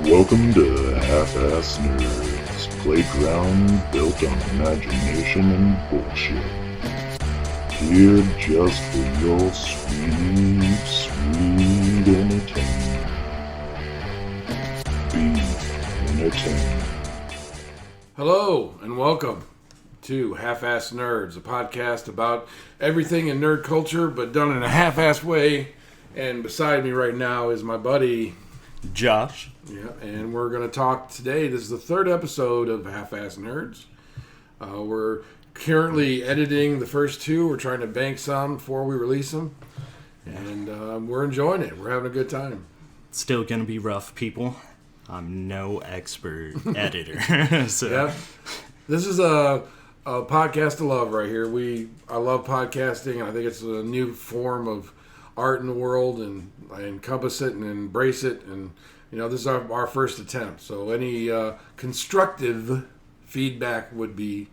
Welcome to Half-Ass Nerds, playground built on imagination and bullshit. Here just for your sweet, sweet entertainment. Be entertained. Hello and welcome to Half-Ass Nerds, a podcast about everything in nerd culture but done in a half-assed way. And beside me right now is my buddy Josh. Yeah, and we're going to talk today. This is the third episode of Half-Ass Nerds. We're currently editing the first two. We're trying to bank some before we release them. And we're enjoying it. We're having a good time. Still going to be rough, people. I'm no expert editor. So. Yeah. This is a podcast to love right here. I love podcasting, and I think it's a new form of art in the world, and I encompass it and embrace it. And, you know, this is our first attempt. So any constructive feedback would be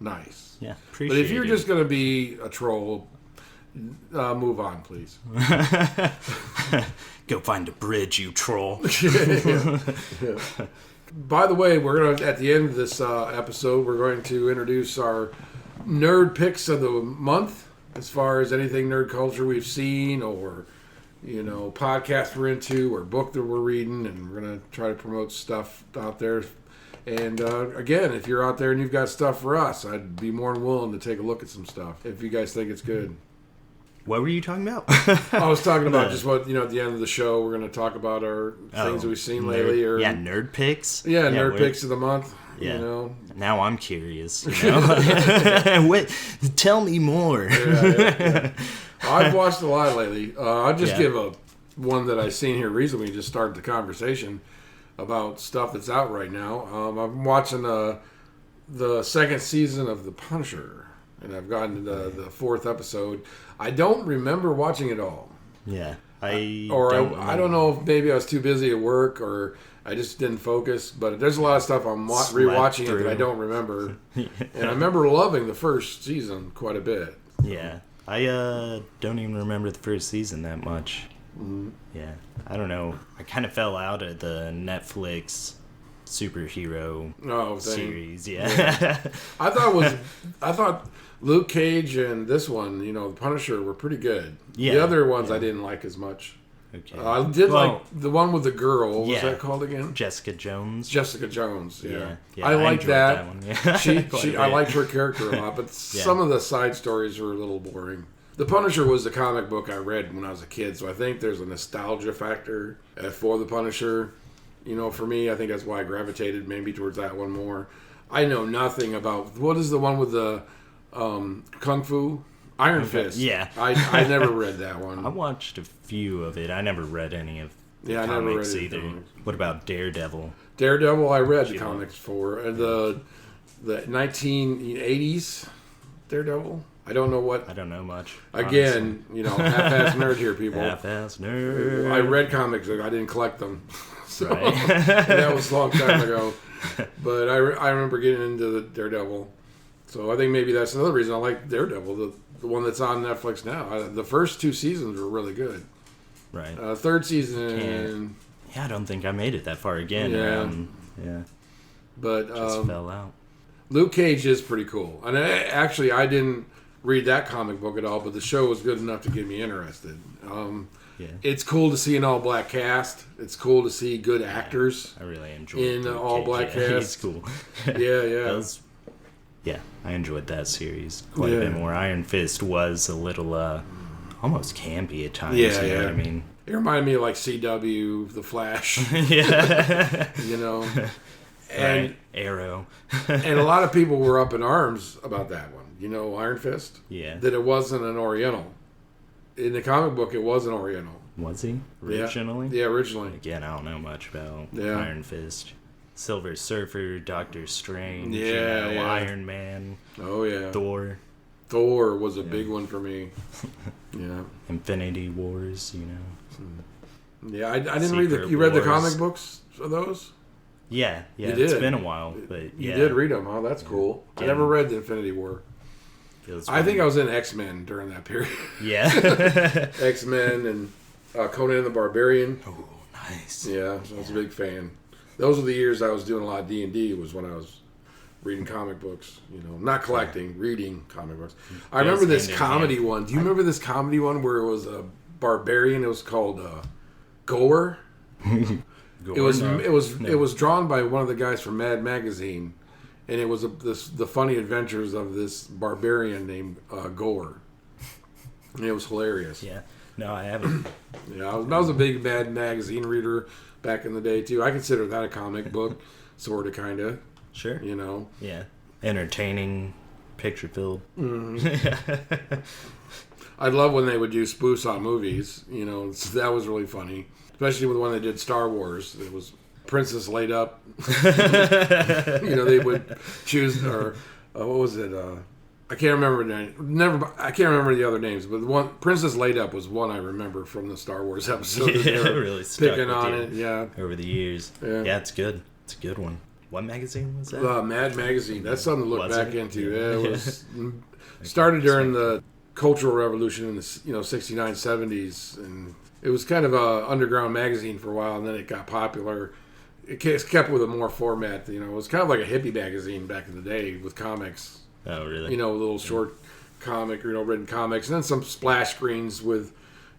nice. Yeah, appreciate it. But if you're just going to be a troll, move on, please. Go find a bridge, you troll. Yeah. By the way, we're going to, at the end of this episode, we're going to introduce our nerd picks of the month, as far as anything nerd culture we've seen, or, you know, podcast we're into, or book that we're reading, and we're going to try to promote stuff out there. And again, if you're out there and you've got stuff for us, I'd be more than willing to take a look at some stuff if you guys think it's good. What were you talking about? I was talking about just what, you know, at the end of the show, we're going to talk about our things that we've seen lately. Or nerd picks? Yeah, nerd picks of the month. Yeah. You know? Now I'm curious. You know? What? Tell me more. Yeah. I've watched a lot lately. I'll just give one that I've seen here recently. Just started the conversation about stuff that's out right now. I'm watching the second season of The Punisher, and I've gotten to the fourth episode. I don't remember watching it all. Yeah. I don't know if maybe I was too busy at work or I just didn't focus, but there's a lot of stuff I'm rewatching it that I don't remember. And I remember loving the first season quite a bit. Yeah. I don't even remember the first season that much. Mm-hmm. Yeah. I don't know. I kind of fell out of the Netflix superhero series. Yeah. I thought Luke Cage and this one, you know, The Punisher, were pretty good. Yeah. The other ones I didn't like as much. Okay. I did like the one with the girl. What was that called again? Jessica Jones. Jessica Jones, yeah. I liked that. One. Yeah. I liked her character a lot, but some of the side stories were a little boring. The Punisher was the comic book I read when I was a kid, so I think there's a nostalgia factor for The Punisher. You know, for me, I think that's why I gravitated maybe towards that one more. I know nothing about... What is the one with the Kung Fu? Iron Fist. Yeah. I never read that one. I watched a few of it. I never read any of the comics I never read either. What about Daredevil? Daredevil, I read the comics for. And the 1980s Daredevil? I don't know what. I don't know much. Again, honestly. You know, half-ass nerd here, people. Half-ass nerd. I read comics. I didn't collect them. So, that was a long time ago. But I remember getting into the Daredevil. So I think maybe that's another reason I like Daredevil, the one that's on Netflix now. The first two seasons were really good. Right. Third season... Yeah, I don't think I made it that far again. Yeah. But just fell out. Luke Cage is pretty cool. And I didn't read that comic book at all, but the show was good enough to get me interested. It's cool to see an all-black cast. It's cool to see good actors. I really enjoyed in an all-black cast. He's cool. Yeah. I enjoyed that series quite a bit more. Iron Fist was a little almost campy at times. Yeah, you know what I mean? It reminded me of like CW, The Flash. Yeah. You know? And Arrow. And a lot of people were up in arms about that one. You know, Iron Fist? Yeah. That it wasn't an Oriental. In the comic book, it was an Oriental. Was he? Originally? Yeah, originally. Again, I don't know much about Iron Fist. Silver Surfer, Doctor Strange, Iron Man. Oh, yeah. Thor. Thor was a big one for me. Yeah. Infinity Wars, you know. Yeah, I didn't read the... You read the comic books of those? Yeah. You did. It's been a while, but You did read them. Oh, that's cool. I never read the Infinity War. I think I was in X-Men during that period. Yeah. X-Men and Conan the Barbarian. Oh, Nice. Yeah, I was a big fan. Those were the years I was doing a lot of D&D, was when I was reading comic books. Not collecting, reading comic books. I remember this comedy one. Do you remember this comedy one where it was a barbarian? It was called Gore. It was drawn by one of the guys from Mad Magazine, and it was the funny adventures of this barbarian named Gore, and it was hilarious. Yeah, no, I haven't. Yeah, I was a big Mad Magazine reader back in the day too. I consider that a comic book, sort of, kind of. Sure. Yeah, entertaining, picture filled. Mm-hmm. I love when they would do spoofs on movies. That was really funny. Especially with when they did Star Wars. It was Princess Laid Up. They would choose, or what was it? I can't remember I can't remember the other names, but one Princess Laid Up was one I remember from the Star Wars episode. Yeah, it really stuck picking with on you it. Yeah, over the years. Yeah, it's good. It's a good one. What magazine was that? Mad Magazine. That's something to look back into. Yeah, it was started during the Cultural Revolution in the 69, 70s, and it was kind of a underground magazine for a while, and then it got popular. It kept with a more format. It was kind of like a hippie magazine back in the day with comics. Oh, really? A little short comic, written comics, and then some splash screens with,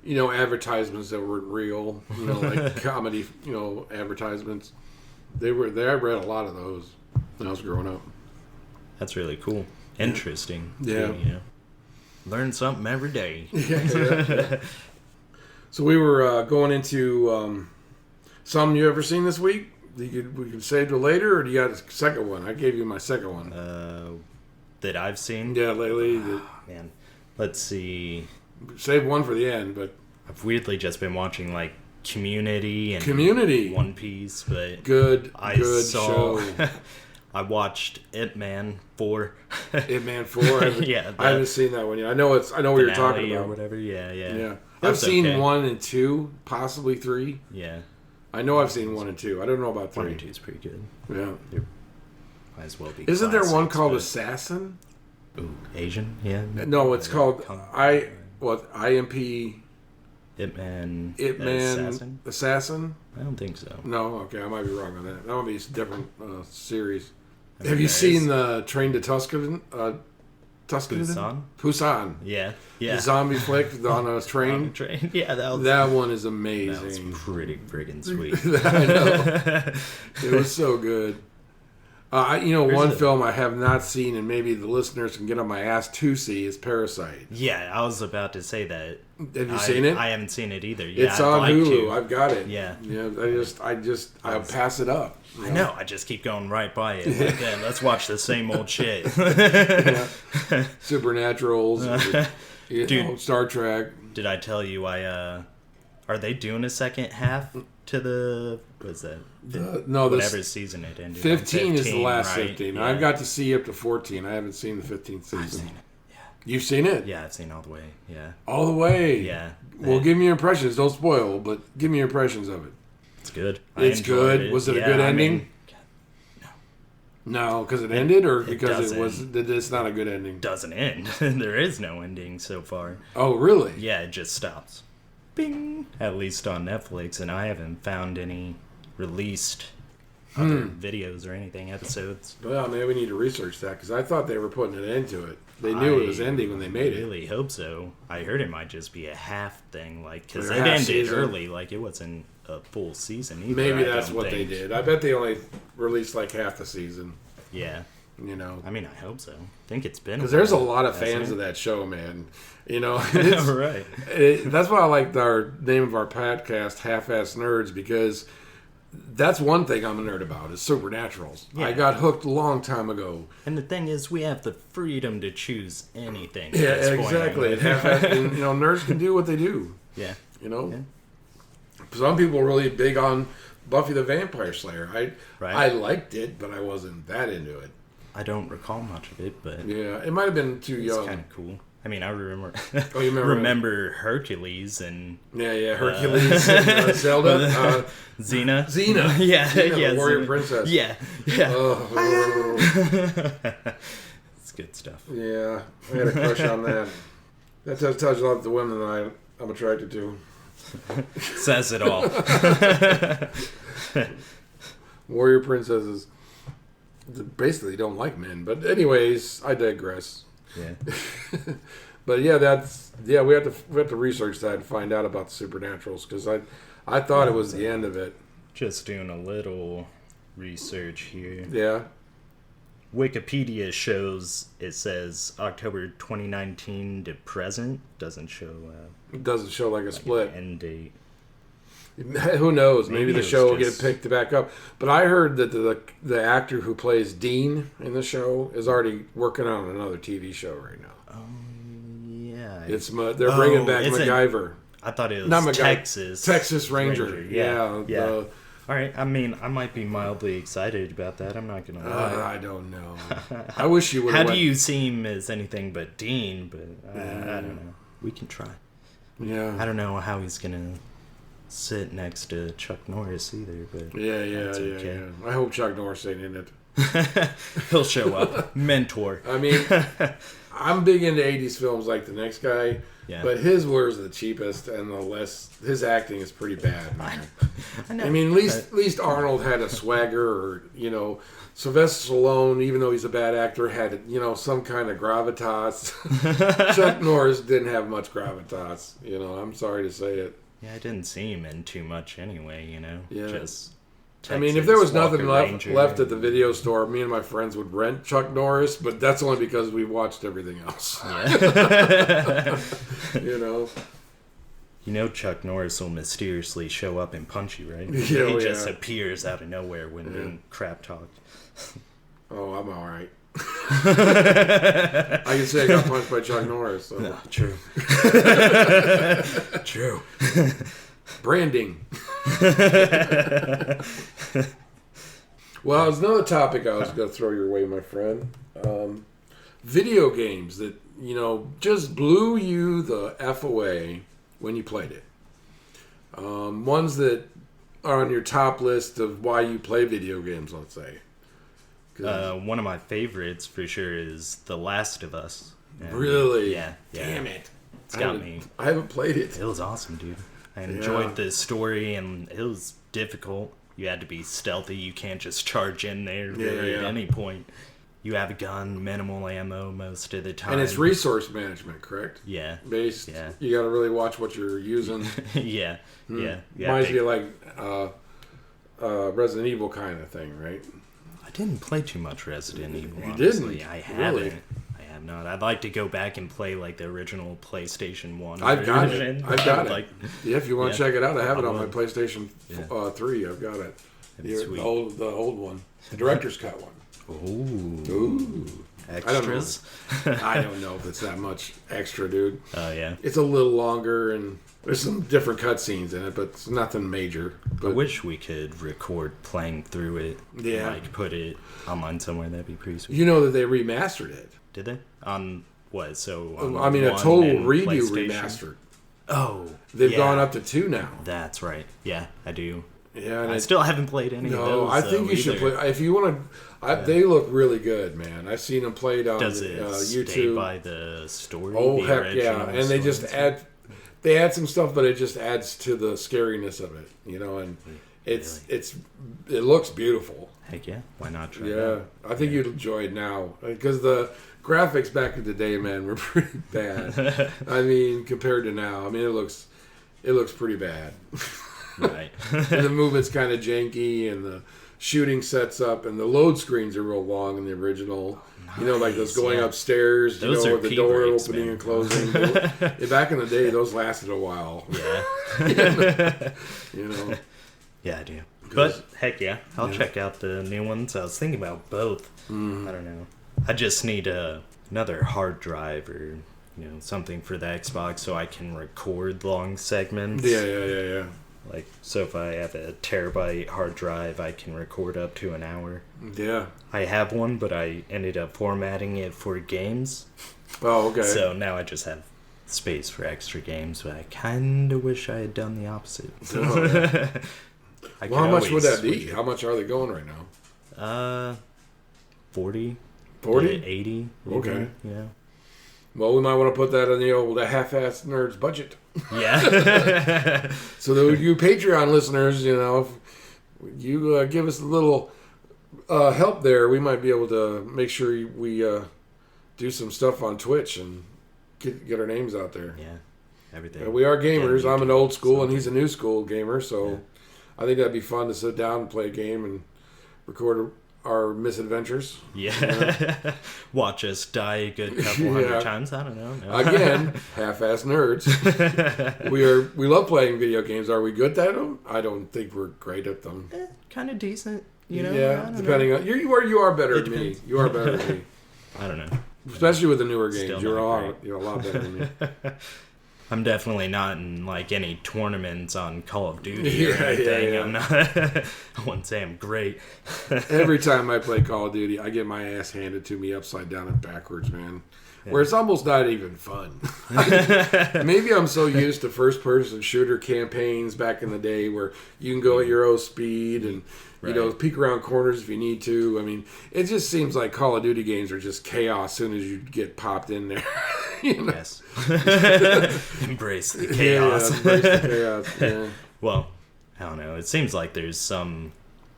advertisements that weren't real. Like comedy, advertisements. I read a lot of those when I was growing up. That's really cool. Interesting. Yeah. Too, learn something every day. Yeah. So we were going into some you ever seen this week? We could save till later, or do you got a second one? I gave you my second one. That I've seen? Yeah, lately. Man. Let's see. Save one for the end, but I've weirdly just been watching like Community and One Piece, but good show. show. I watched Ip Man 4. Ip Man 4. Yeah, I haven't seen that one yet. I know what you're talking about. Or whatever. Yeah. I've seen 1 and 2, possibly 3. Yeah. I know I've seen 1 and 2. I don't know about 3. 1 and 2 is pretty good. Yeah. Might as well be. Isn't there one called but... Assassin? Ooh, Asian? Yeah. No, it's called IMP. Ip Man Assassin? I don't think so. No, okay, I might be wrong on that. That would be a different series. Have you seen the Train to Tuscan? Busan? Yeah. The zombie flick on a train? Yeah, that one is amazing. That was pretty friggin' sweet. I know. It was so good. One film I have not seen, and maybe the listeners can get on my ass to see, is Parasite. Yeah, I was about to say that. Have you seen it? I haven't seen it either. Yeah, it's on Hulu. I've got it. Yeah. I pass it up. I know. I just keep going right by it. Like, yeah, let's watch the same old shit. Supernaturals. Dude, Star Trek. Did I tell you are they doing a second half to the... What's that? Whatever season it ended. 15 is the last right? 15. Yeah. I've got to see up to 14. I haven't seen the 15th season. I've seen it. Yeah. You've seen it? Yeah, I've seen all the way. Yeah. All the way? Yeah. Well, give me your impressions. Don't spoil, but give me your impressions of it. It's good. It's good. Was it a good ending? No, because it ended, or because it's not a good ending? Doesn't end. There is no ending so far. Oh, really? Yeah, it just stops. Bing. At least on Netflix, and I haven't found any released other videos or anything, episodes. Well, maybe we need to research that, because I thought they were putting an end to it. They knew it was ending when they made it. I really hope so. I heard it might just be a half thing, because it ended early, like it wasn't a full season either. Maybe that's what they did. I bet they only released like half the season. Yeah. I mean, I hope so. I think it's been... Because there's a lot of fans of that show, man. Right. That's why I like our name of our podcast, Half-Ass Nerds, because that's one thing I'm a nerd about, is supernaturals. Yeah. I got hooked a long time ago. And the thing is, we have the freedom to choose anything. Yeah, exactly. And, nerds can do what they do. Yeah. Yeah. Some people are really big on Buffy the Vampire Slayer. I liked it, but I wasn't that into it. I don't recall much of it, but... Yeah, it might have been too young. It's kind of cool. I mean, I remember... Oh, you remember Hercules and... Yeah, Hercules and Zelda. Xena. Yeah, the warrior princess. Yeah. It's good stuff. Yeah, I had a crush on that. That tells you a lot of the women that I'm attracted to. Says it all. Warrior princesses basically don't like men. But anyways, I digress. Yeah. But yeah, we have to research that and find out about the Supernaturals, because I thought it was the end of it. Just doing a little research here. Yeah. Wikipedia shows it says October 2019 to present. Doesn't show. It doesn't show like a split. An end date. Who knows? Maybe the it's show will just- get picked back up. But I heard that the actor who plays Dean in the show is already working on another TV show right now. Yeah. They're bringing back is it- MacGyver. I thought it was Not MacGyver, Texas. Texas Ranger. Yeah. Yeah. All right. I mean, I might be mildly excited about that. I'm not gonna lie. I don't know. I wish you would. How do you see him as anything but Dean? But I don't know. We can try. Yeah. I don't know how he's gonna sit next to Chuck Norris either. But Yeah. okay. I hope Chuck Norris ain't in it. he'll show up. Mentor. I mean, I'm big into 80s films like the next guy, Yeah. but his were the cheapest and his acting is pretty bad, man. I know. I mean, at least Arnold had a swagger, or, Sylvester Stallone, even though he's a bad actor, had, some kind of gravitas. Chuck Norris didn't have much gravitas, I'm sorry to say it. Yeah, I didn't see him in too much anyway. Yeah. Just. I mean, if there was Texas nothing Walker left Ranger. at the video store, me and my friends would rent Chuck Norris, but that's only because we watched everything else. Yeah. You know Chuck Norris will mysteriously show up and punch you, right? Yeah, he oh, just yeah. appears out of nowhere when being crap talked. Oh, I'm all right. I can say I got punched by Chuck Norris. So. No, true. True. Branding. Well, there's another topic I was going to throw your way, my friend. Video games that, just blew you the F away when you played it. Ones that are on your top list of why you play video games, let's say. One of my favorites for sure is The Last of Us. And Really? Yeah. Damn it. It's got me. I haven't played it. It was awesome, dude. I enjoyed the story, and it was difficult. You had to be stealthy. You can't just charge in there really at any point. You have a gun, minimal ammo most of the time. And it's resource management, correct? Yeah. Based. Yeah. You got to really watch what you're using. Yeah. Yeah. Reminds me of like Resident Evil kind of thing, right? I didn't play too much Resident Evil, You honestly. didn't? I haven't. Really? I have not. I'd like to go back and play like the original PlayStation 1 I've got version. it. I've got it. Like, Yeah, if you want to check it out, I have it on my would. PlayStation Yeah. 3. I've got it. That'd be sweet. The old one. The director's cut one. Ooh. extras. I don't know if it's that much extra, dude. Oh, yeah. It's a little longer, and there's some different cutscenes in it, but it's nothing major. I But wish we could record playing through it. Yeah. Like, put it online somewhere. That'd be pretty sweet. you know that they remastered it. Did they? On what? So, on I mean, a one total and redo PlayStation? remastered. Oh. They've yeah. gone up to 2 now. That's right. Yeah, I do. Yeah, and I still haven't played any of No, those. I think you should either. play. If you want to, they look really good, man. I've seen them played on Does it stay YouTube. by the story? Oh the heck yeah! original And they just story? they add some stuff, but it just adds to the scariness of it, And it looks beautiful. Heck yeah! Why not try? Yeah, that? I think you'd enjoy it now because the graphics back in the day, man, were pretty bad. I mean, compared to now, I mean, it looks pretty bad. Right. And the movement's kind of janky, and the shooting sets up, and the load screens are real long in the original. Like those going yeah. upstairs, Those are with the pee door breaks, opening man. and closing. Back in the day, those lasted a while. Yeah. Yeah, I do. But heck yeah, I'll check out the new ones. I was thinking about both. I don't know. I just need another hard drive or something for the Xbox so I can record long segments. Yeah. Like, so if I have a terabyte hard drive, I can record up to an hour. Yeah. I have one, but I ended up formatting it for games. Oh, okay. So now I just have space for extra games, but I kind of wish I had done the opposite. Oh, yeah. I Well, how could much would always that be? switch it. How much are they going right now? 40? 40? 80. Okay. Yeah. Well, we might want to put that on the old half-assed nerds budget. Yeah. So that you Patreon listeners, if you give us a little help there, we might be able to make sure we do some stuff on Twitch and get our names out there. Yeah. Everything. We are gamers. I'm an old school, and something. he's a new school gamer, so I think that'd be fun to sit down and play a game and record our misadventures. Yeah. Watch us die a good couple hundred times. I don't know. No. Again, half-assed nerds. We love playing video games. Are we good at them? I don't think we're great at them. Kind of decent, Yeah, I depending on you are better than me. You are better than me. I don't know. Especially with the newer games, Still you're not a lot better than me. I'm definitely not in like any tournaments on Call of Duty or anything. Yeah. I'm not. I wouldn't say I'm great. Every time I play Call of Duty, I get my ass handed to me upside down and backwards, man. Where it's almost not even fun. Maybe I'm so used to first-person shooter campaigns back in the day where you can go at your own speed and peek around corners if you need to. I mean, it just seems like Call of Duty games are just chaos as soon as you get popped in there. Yes. Embrace the chaos. Yeah, embrace the chaos. Yeah. Well, I don't know. It seems like there's some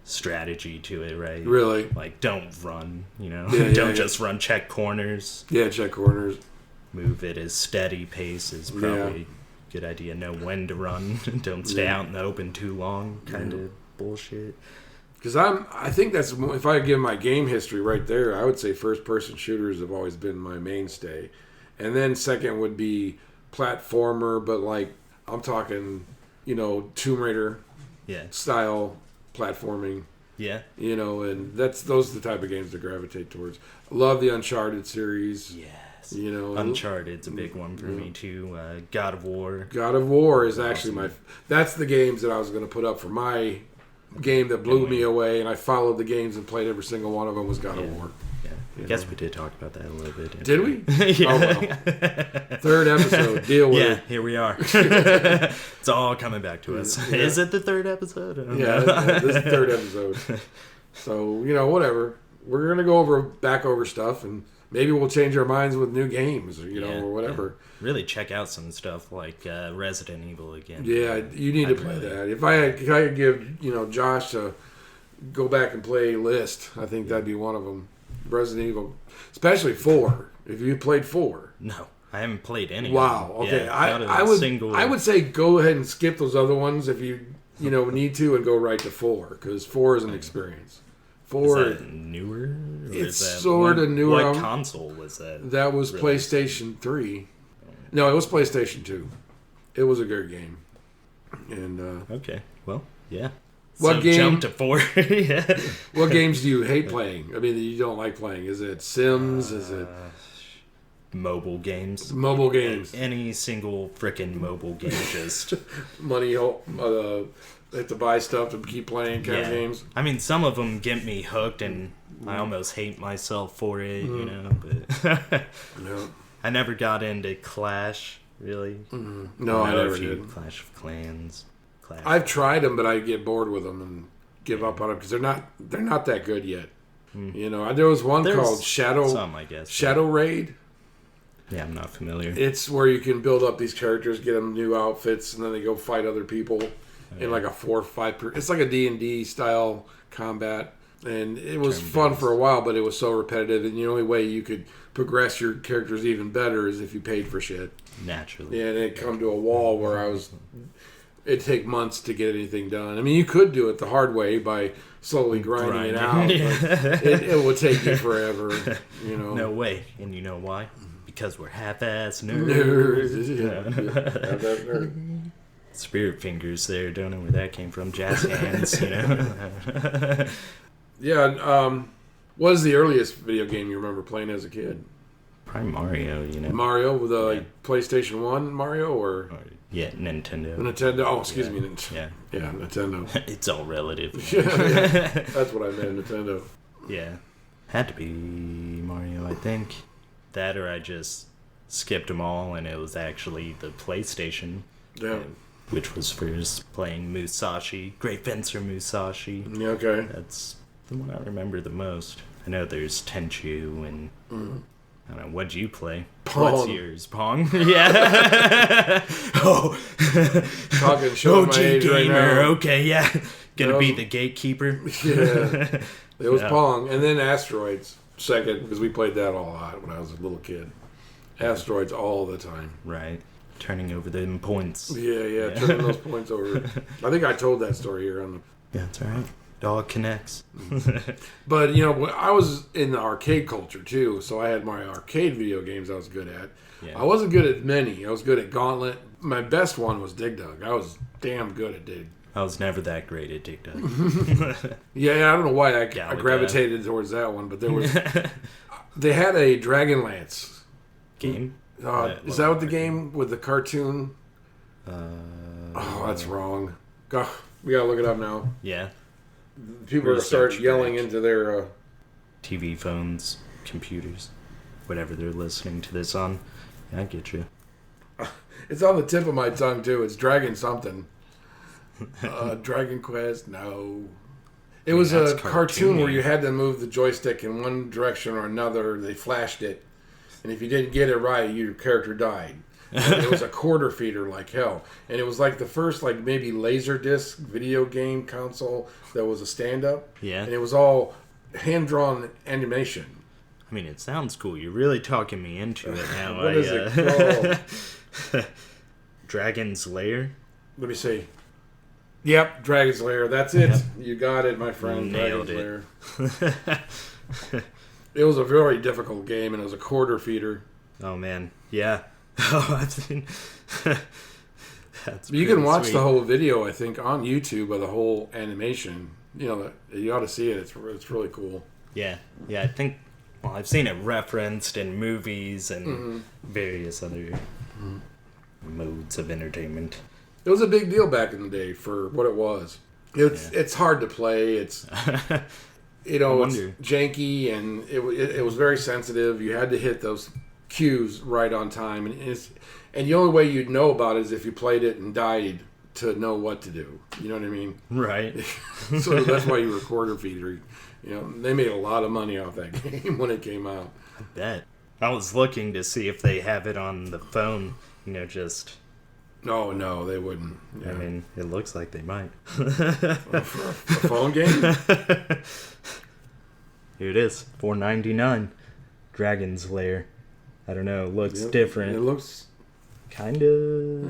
strategy to it, right? Really? Like, don't run, Yeah, don't just run, check corners. Yeah, check corners. Move at a steady pace is probably a good idea. Know when to run. Don't stay out in the open too long. Kind of bullshit. Because I think that's, if I give my game history right there, I would say first-person shooters have always been my mainstay. And then second would be platformer, but like, I'm talking, Tomb Raider style platforming. Yeah. And those are the type of games to gravitate towards. I love the Uncharted series. Yes. Uncharted's a big one for me too. God of War. God of War is actually that's the games that I was going to put up for my game that blew me away, and I followed the games and played every single one of them was God of War. I guess we did talk about that a little bit. Did we? Yeah. Oh, well. Third episode. Deal with it. Here we are. It's all coming back to us. Yeah. Is it the third episode? This is the third episode. So, whatever. We're going to go back over stuff, and maybe we'll change our minds with new games, or whatever. Yeah. Really check out some stuff like Resident Evil again. Yeah, you need to play that. If I could give, Josh to go back and play List, I think that'd be one of them. Resident Evil, especially 4. If you played 4, no, I haven't played any. Wow. Okay, Yeah, I would say go ahead and skip those other ones if you need to, and go right to 4 because 4 is an experience. 4 is that newer. It's sort of newer. What console was that? That was PlayStation 3. No, it was PlayStation 2. It was a good game. And okay, well, yeah. What game? Jump to 4. Yeah. What games do you hate playing? I mean, that you don't like playing? Is it Sims? Is it mobile games? Mobile games. Any single frickin' mobile game, just money. Have to buy stuff to keep playing kind of games. I mean, some of them get me hooked, and I almost hate myself for it, But I never got into Clash, really. No, I never did. Clash of Clans. I've tried them, but I get bored with them and give up on them because they're not that good yet. There was one called Shadow Raid. Yeah, I'm not familiar. It's where you can build up these characters, get them new outfits, and then they go fight other people in like a 4 or 5. It's like a D&D style combat, and it was fun for a while, but it was so repetitive. And the only way you could progress your characters even better is if you paid for shit. Naturally. Yeah, and it'd come to a wall where it'd take months to get anything done. I mean, you could do it the hard way by slowly grinding it out. But it would take you forever, No way. And you know why? Because we're half-ass nerds. Half-ass nerd. Spirit fingers there. Don't know where that came from. Jazz hands, Yeah. What is the earliest video game you remember playing as a kid? Probably Mario, Mario with a PlayStation 1 Mario or... Yeah, Nintendo. Nintendo. Oh, excuse me. Yeah, Nintendo. It's all relative. Yeah. That's what I meant, Nintendo. Yeah. Had to be Mario, I think. That or I just skipped them all and it was actually the PlayStation. Yeah. Which was first playing Musashi. Great Fencer Musashi. Yeah, okay. That's the one I remember the most. I know there's Tenchu and... I don't know, what'd you play? Pong. What's yours? Pong? Yeah. Oh. Talking showing my age right now. Okay, yeah. Gonna be the gatekeeper. Yeah. It was Pong. And then Asteroids second, because we played that all out when I was a little kid. Asteroids all the time. Right. Turning over them points. Yeah. Turning those points over. I think I told that story here on the... Yeah, that's all right. It all connects. But, you know, I was in the arcade culture, too, so I had my arcade video games I was good at. Yeah. I wasn't good at many. I was good at Gauntlet. My best one was Dig Dug. I was damn good at Dig. I was never that great at Dig Dug. Yeah, I don't know why I gravitated towards that one, but there was... They had a Dragonlance game. Is that what the game with the cartoon? Oh, that's wrong. God, we gotta look it up now. Yeah. People are going to start yelling into their... TV, phones, computers, whatever they're listening to this on. Yeah, I get you. It's on the tip of my tongue, too. It's Dragon something. Dragon Quest? No. It was a cartoon where you had to move the joystick in one direction or another. They flashed it. And if you didn't get it right, your character died. It was a quarter feeder like hell. And it was like the first maybe Laserdisc video game console that was a stand-up. Yeah. And it was all hand-drawn animation. I mean, it sounds cool. You're really talking me into it now. What is it called? Dragon's Lair? Let me see. Yep, Dragon's Lair. That's it. Yep. You got it, my friend. Nailed Dragon's Lair. It was a very difficult game, and it was a quarter feeder. Oh, man. Yeah. Oh, I've seen... You can watch the whole video, I think, on YouTube of the whole animation. You know, you ought to see it. It's really cool. Yeah. Yeah, I think... Well, I've seen it referenced in movies and various other modes of entertainment. It was a big deal back in the day for what it was. It's hard to play. It's... You know, it's janky, and it was very sensitive. You had to hit those cues right on time, and the only way you'd know about it is if you played it and died to know what to do. You know what I mean? Right. So that's why you were quarter feeder. You know, they made a lot of money off that game when it came out. I bet. I was looking to see if they have it on the phone. You know, just. No, they wouldn't. Yeah. I mean, it looks like they might. For a phone game? Here it is, $4.99. Dragon's Lair. I don't know. It looks different. It looks kind of.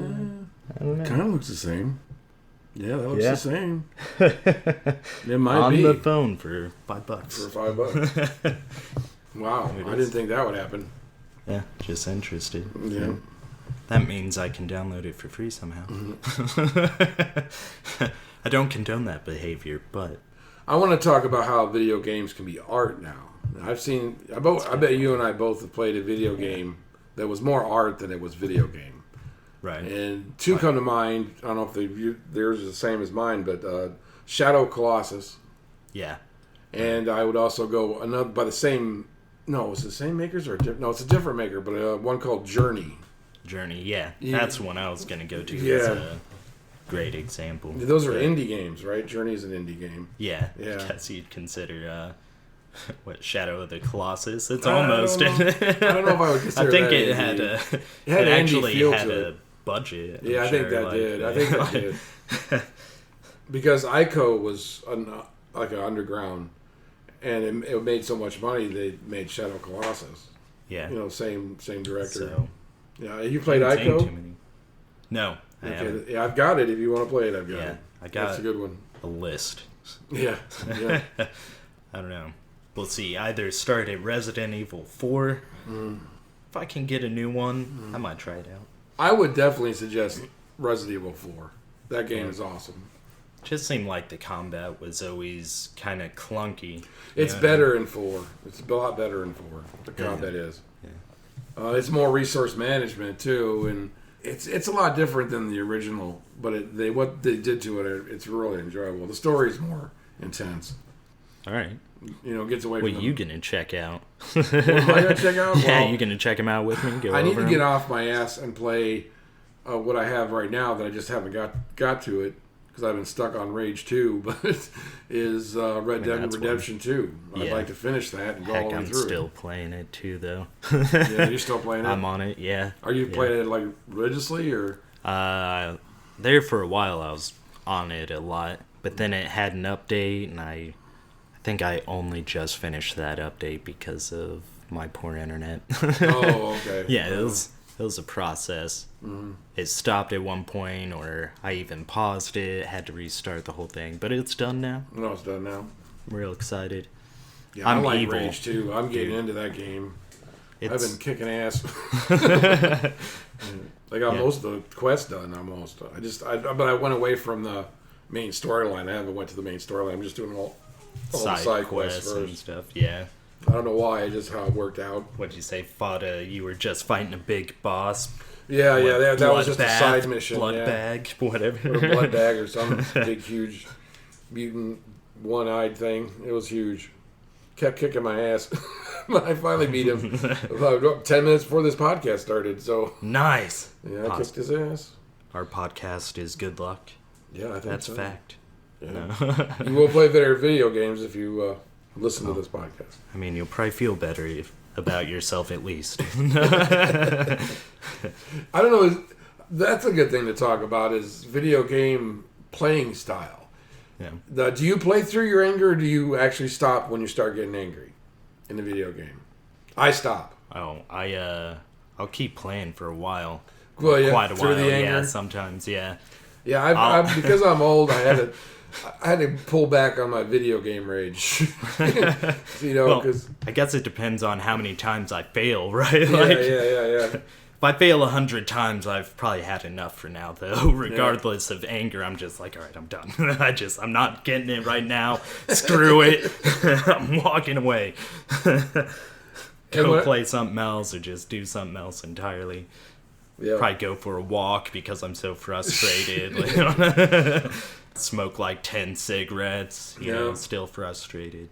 I don't know. Kind of looks the same. Yeah, that looks the same. It might on be the phone for $5. For $5. Wow, I didn't think that would happen. Yeah, just interested. Yeah. That means I can download it for free somehow. I don't condone that behavior, but... I want to talk about how video games can be art now. I bet you and I both have played a video game that was more art than it was video game. Right. And two come to mind. I don't know if theirs is the same as mine, but Shadow Colossus. Yeah. And I would also go another by the same... No, it's the same makers or no? It's a different maker, but one called Journey. Yeah. That's one I was going to go to. Yeah. As a great example. Those are indie games, right? Journey's an indie game. Yeah. I guess you'd consider, Shadow of the Colossus? It's almost... I don't know if I would consider I think it it actually had a budget. Yeah, I think that did. Because Ico was like an underground, and it made so much money they made Shadow Colossus. Yeah. You know, same director. So, yeah, you played Ico? No, I haven't. Yeah, I've got it. If you want to play it, I've got it. I got That's a good one. A list. Yeah. I don't know. We'll see. Either start at Resident Evil 4. If I can get a new one, I might try it out. I would definitely suggest Resident Evil 4. That game is awesome. Just seemed like the combat was always kind of clunky. It's better in 4. It's a lot better in 4. The combat is. Yeah. It's more resource management too, and it's a lot different than the original. But what they did to it, it's really enjoyable. The story's more intense. All right. You know, gets away from. What are you gonna check out? What am I gonna check out? Yeah, you gonna check them out with me? I need to get off my ass and play what I have right now that I just haven't got to it. because I've been stuck on Rage 2, but is Red Dead Redemption 2. I'd like to finish that and go all the way through. I'm still playing it too, though. Yeah, you're still playing it? I'm on it, yeah. Are you playing it like religiously, or? There for a while I was on it a lot, but then it had an update, and I think I only just finished that update because of my poor internet. Oh, okay. Yeah, it was a process. Mm-hmm. It stopped at one point, or I even paused it, had to restart the whole thing, but it's done now. No, it's done now. I'm real excited. Yeah, I like Rage too. I'm getting into that game. I've been kicking ass. I got most of the quests done almost. But I went away from the main storyline. I haven't went to the main storyline. I'm just doing all the side quests and stuff. Yeah. I don't know why. Just how it worked out. What'd you say? You were just fighting a big boss. Yeah, that was just a side mission. Blood bag, whatever. Or blood bag or some big, huge mutant one-eyed thing. It was huge. Kept kicking my ass. I finally beat him about 10 minutes before this podcast started. So nice. Yeah, I kicked his ass. Our podcast is good luck. Yeah, I think that's so. Fact. Yeah. No. You will play better video games if you listen to this podcast. I mean, you'll probably feel better about yourself at least. I don't know. That's a good thing to talk about is video game playing style. Yeah. Do you play through your anger, or do you actually stop when you start getting angry in the video game? I stop. Oh, I'll keep playing for a while. Well, yeah, quite a while. The anger. Yeah, sometimes, yeah. Yeah, because I'm old, I had to pull back on my video game rage. Because I guess it depends on how many times I fail, right? Yeah. If I fail 100 times, I've probably had enough for now, though. Regardless of anger, I'm just like, all right, I'm done. I'm not getting it right now. Screw it. I'm walking away. Go play something else or just do something else entirely. Yeah. Probably go for a walk because I'm so frustrated. Smoke like 10 cigarettes, you know, still frustrated.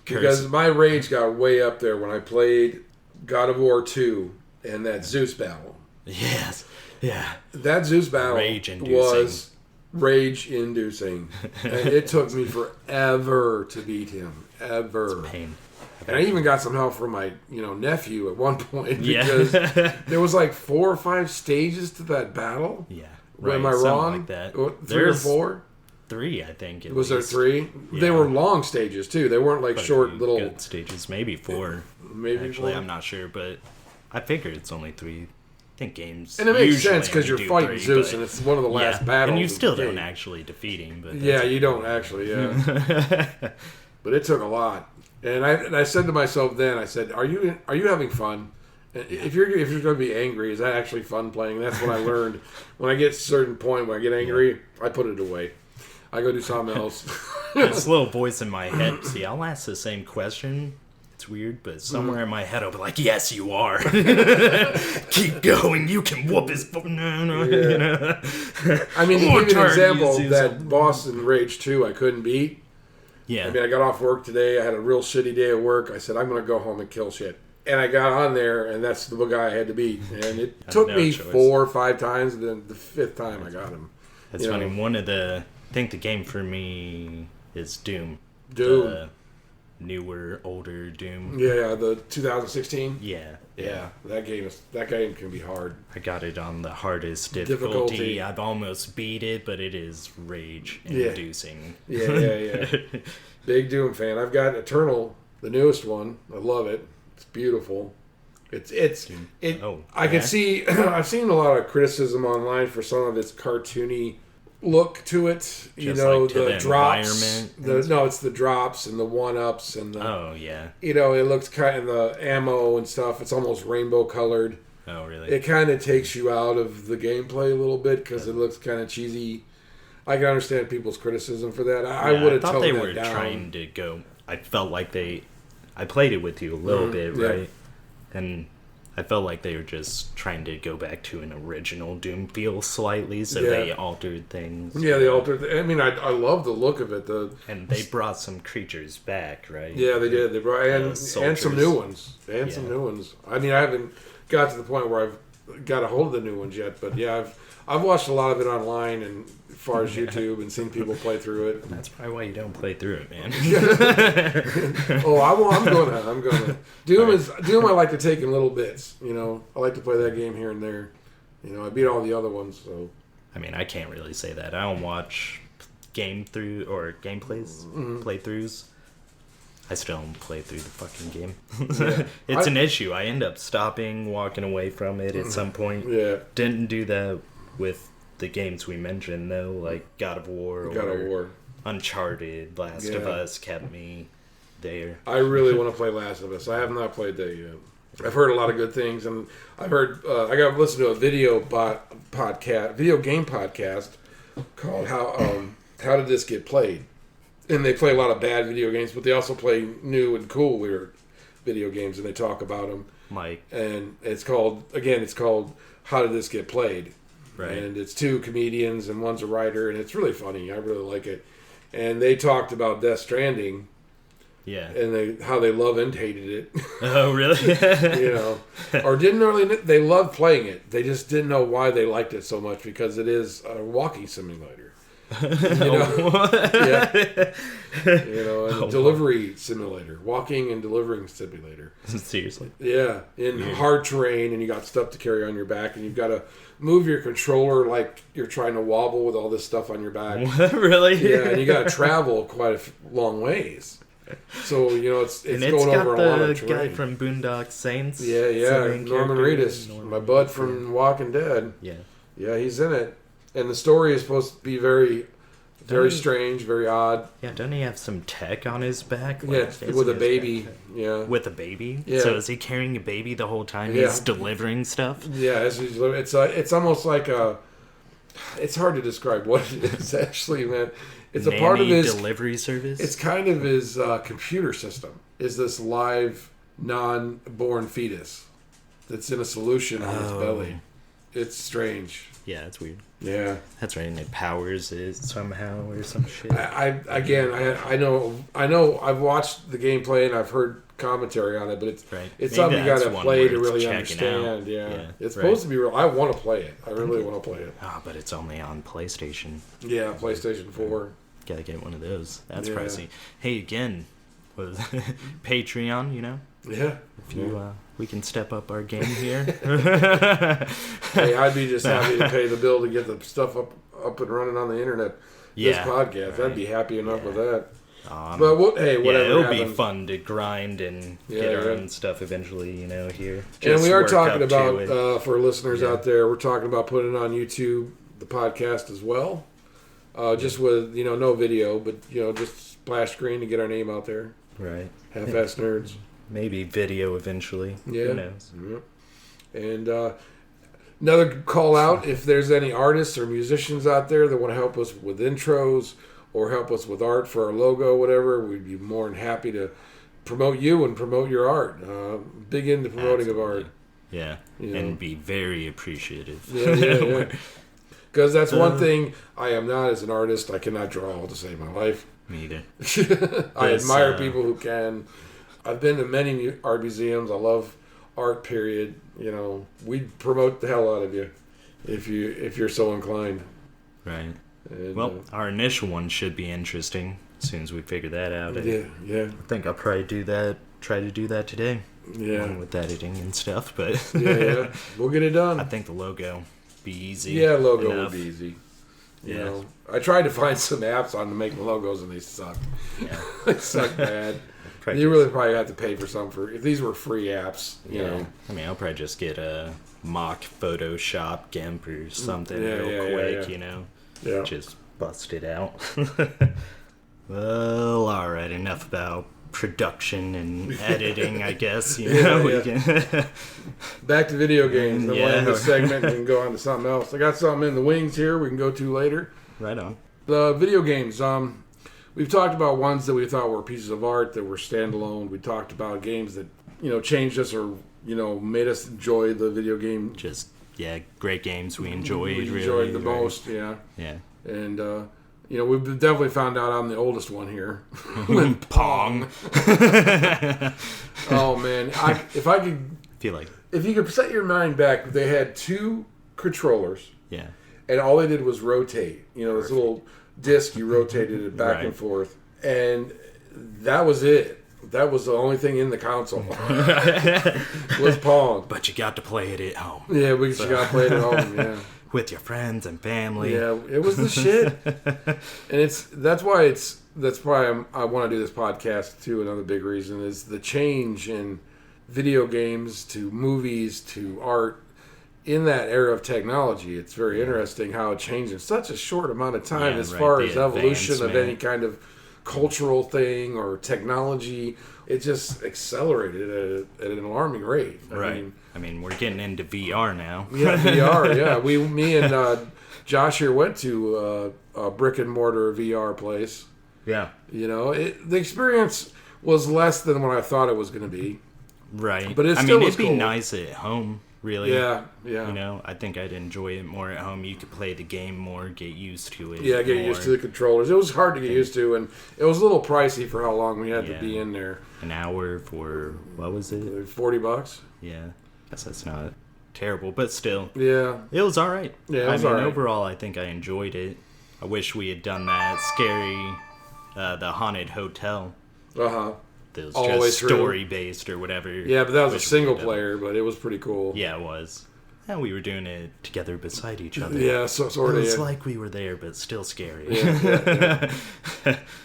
Because my rage got way up there when I played God of War 2 and that Zeus battle. Yes. Yeah. That Zeus battle was rage-inducing. And it took me forever to beat him. Ever. It's pain. And I even got some help from my, nephew at one point because there was like 4 or 5 stages to that battle. Yeah. Right. Am I wrong? Like that. 3 or 4? 3, I think. Was there 3? Yeah. They were long stages too. They weren't like short little good stages. Maybe 4. Maybe actually, 4? I'm not sure, but I figured it's only 3. I think games. And it makes sense because you're fighting Zeus, and it's one of the last battles. And you still don't actually defeat him. But you don't actually. Yeah. But it took a lot. And I said to myself then, I said, "Are you having fun? If you're going to be angry, is that actually fun playing?" And that's what I learned. When I get to a certain point when I get angry, I put it away. I go do something else. This little voice in my head. See, I'll ask the same question. It's weird, but somewhere in my head, I'll be like, "Yes, you are. Keep going. You can whoop his." No. Yeah. I mean, to give you an example, that boss in Rage 2 I couldn't beat. Yeah. I mean, I got off work today. I had a real shitty day at work. I said, I'm going to go home and kill shit. And I got on there, and that's the guy I had to beat. And it took me 4 or 5 times, and then the 5th time I got him. That's funny. I think the game for me is Doom. Doom. The newer, older Doom. Yeah, the 2016? Yeah. That game can be hard. I got it on the hardest difficulty. I've almost beat it, but it is rage-inducing. Yeah. Big Doom fan. I've got Eternal, the newest one. I love it. It's beautiful. I can see. I've seen a lot of criticism online for some of its cartoony look to it. The drops. It's the drops and the 1-ups and the. It looks kind of the ammo and stuff. It's almost rainbow colored. Oh, really? It kind of takes you out of the gameplay a little bit because it looks kind of cheesy. I can understand people's criticism for that. I would have toned that down. I thought they were trying to go. I felt like I played it with you a little bit, right? And I felt like they were just trying to go back to an original Doom feel slightly, so they altered things. Yeah, they altered. I mean, I love the look of it. And they brought some creatures back, right? Yeah, they did. They brought and some new ones. Some new ones. I mean, I haven't got to the point where got a hold of the new ones yet. But yeah, I've watched a lot of it online and as far as YouTube and seen people play through it. That's probably why you don't play through it, man. I'm gonna. Doom. I like to take in little bits. You know, I like to play that game here and there. You know, I beat all the other ones, so. I mean, I can't really say that. I don't watch gameplays, playthroughs. I still don't play through the fucking game. Yeah. It's an issue. I end up stopping, walking away from it at some point. Yeah. Didn't do that with the games we mentioned, though, like God of War or Uncharted, Last of Us kept me there. I really want to play Last of Us. I have not played that yet. I've heard a lot of good things, and I've heard I got to listen to a video game podcast called How Did This Get Played? And they play a lot of bad video games, but they also play new and cool weird video games, and they talk about them. Mike. And it's called How Did This Get Played? Right. And it's two comedians, and one's a writer, and it's really funny. I really like it. And they talked about Death Stranding. Yeah. And how they love and hated it. Oh, really? You know, or didn't really. They loved playing it. They just didn't know why they liked it so much because it is a walking simulator. You know, yeah. You know, and delivery simulator, walking and delivering simulator. Seriously? Yeah, in hard terrain, and you got stuff to carry on your back, and you've got to move your controller like you're trying to wobble with all this stuff on your back. Really? Yeah, and you got to travel quite a long ways. So, you know, it's going over a lot of terrain. It's got the guy from Boondock Saints. Yeah, Norman Reedus, my bud from Walking Dead. Yeah. Yeah, he's in it. And the story is supposed to be very, very strange, very odd. Yeah, doesn't he have some tech on his back? Yeah, with a baby. Yeah. With a baby? Yeah. So is he carrying a baby the whole time he's delivering stuff? Yeah, it's almost like a... It's hard to describe what it is, actually, man. It's a part of his delivery service. It's kind of his computer system. Is this live, non-born fetus that's in a solution on his belly? It's strange. Yeah, it's weird. Yeah, that's right. And it powers it somehow or some shit. I know. I've watched the gameplay and I've heard commentary on it, but it's something you got to play to really understand. Yeah, it's supposed to be real. I want to play it. I really want to play it. But it's only on PlayStation. Yeah, PlayStation 4. Gotta get one of those. That's pricey. Hey, again, with Patreon, you know? Yeah. If you, we can step up our game here. Hey, I'd be just happy to pay the bill to get the stuff up and running on the internet. This podcast, I'd be happy enough with that. But whatever. Yeah, it'll be fun to grind and get our own stuff eventually, you know, here. And we are talking about, for listeners out there, we're talking about putting it on YouTube, the podcast as well. Just with, you know, no video, but, you know, just splash screen to get our name out there. Right. Half-ass nerds. Maybe video eventually. Yeah. Who knows? Yeah. And another call out, if there's any artists or musicians out there that want to help us with intros or help us with art for our logo, whatever, we'd be more than happy to promote you and promote your art. Big into promoting of art. Yeah. You know? And be very appreciative. Yeah. Because that's one thing I am not as an artist. I cannot draw to save my life. Me either. I admire people who can. I've been to many art museums. I love art, period. You know, we'd promote the hell out of you if you're so inclined. Right. And, our initial one should be interesting as soon as we figure that out. Yeah. I think I'll probably try to do that today. Yeah. With editing and stuff, but... yeah. We'll get it done. I think the logo... be easy. Yeah, logo would be easy. You know, I tried to find some apps on to make the logos and they suck. Yeah, they suck bad. You really probably have to pay for some if these were free apps. You know, I mean, I'll probably just get a mock Photoshop GIMP or something real quick. You know, just bust it out. Well, all right, enough about production and editing, I guess. You know, we can back to video games. We'll end this segment and go on to something else. I got something in the wings here we can go to later. Right on. The video games. We've talked about ones that we thought were pieces of art that were standalone. We talked about games that, you know, changed us or, you know, made us enjoy the video game. Just, great games we enjoyed. We enjoyed the most, Yeah. And, you know, we've definitely found out I'm the oldest one here. Pong. Oh, man. If I could... feel like if you could set your mind back, they had 2 controllers. Yeah. And all they did was rotate. You know, this little disc, you rotated it back and forth. And that was it. That was the only thing in the console. Was Pong. But you got to play it at home. Yeah, you got to play it at home, yeah. With your friends and family. Yeah, it was the shit. And that's why I want to do this podcast too. Another big reason is the change in video games to movies to art in that era of technology. It's very interesting how it changed in such a short amount of time as far as evolution of any kind of cultural thing or technology. It just accelerated at an alarming rate. I mean, we're getting into VR now. Yeah, VR. Yeah, me and Josh here went to a brick and mortar VR place. Yeah. You know, the experience was less than what I thought it was going to be. Right. But it'd be cool. Nice at home. Really. Yeah. You know, I think I'd enjoy it more at home. You could play the game more, get used to it. Yeah, get used to the controllers. It was hard to get used to, and it was a little pricey for how long we had to be in there. An hour for, what was it? $40. Yeah. Guess that's not terrible, but still. Yeah. It was alright. Yeah, it was alright. Overall, I think I enjoyed it. I wish we had done that scary, the haunted hotel. Uh-huh. That was just story-based or whatever. Yeah, but that was a single player, but it was pretty cool. Yeah, it was. And we were doing it together beside each other. Yeah, sort of. It's like we were there, but still scary. Yeah.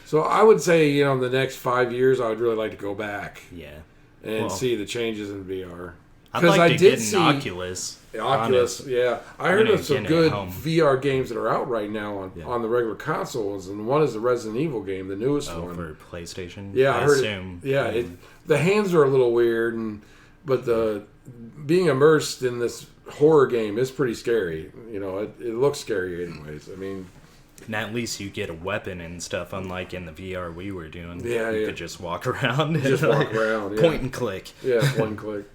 So I would say, you know, in the next 5 years, I would really like to go back. Yeah. And see the changes in VR. I'd like to get an Oculus. Oculus, yeah. I heard of some good VR games that are out right now on the regular consoles, and one is the Resident Evil game, the newest one. For PlayStation? Yeah, I assume. The hands are a little weird, but being immersed in this horror game is pretty scary. You know, it looks scary anyways. I mean... And at least you get a weapon and stuff, unlike in the VR we were doing. Yeah, you could just walk around. Point and click. Yeah, point and click.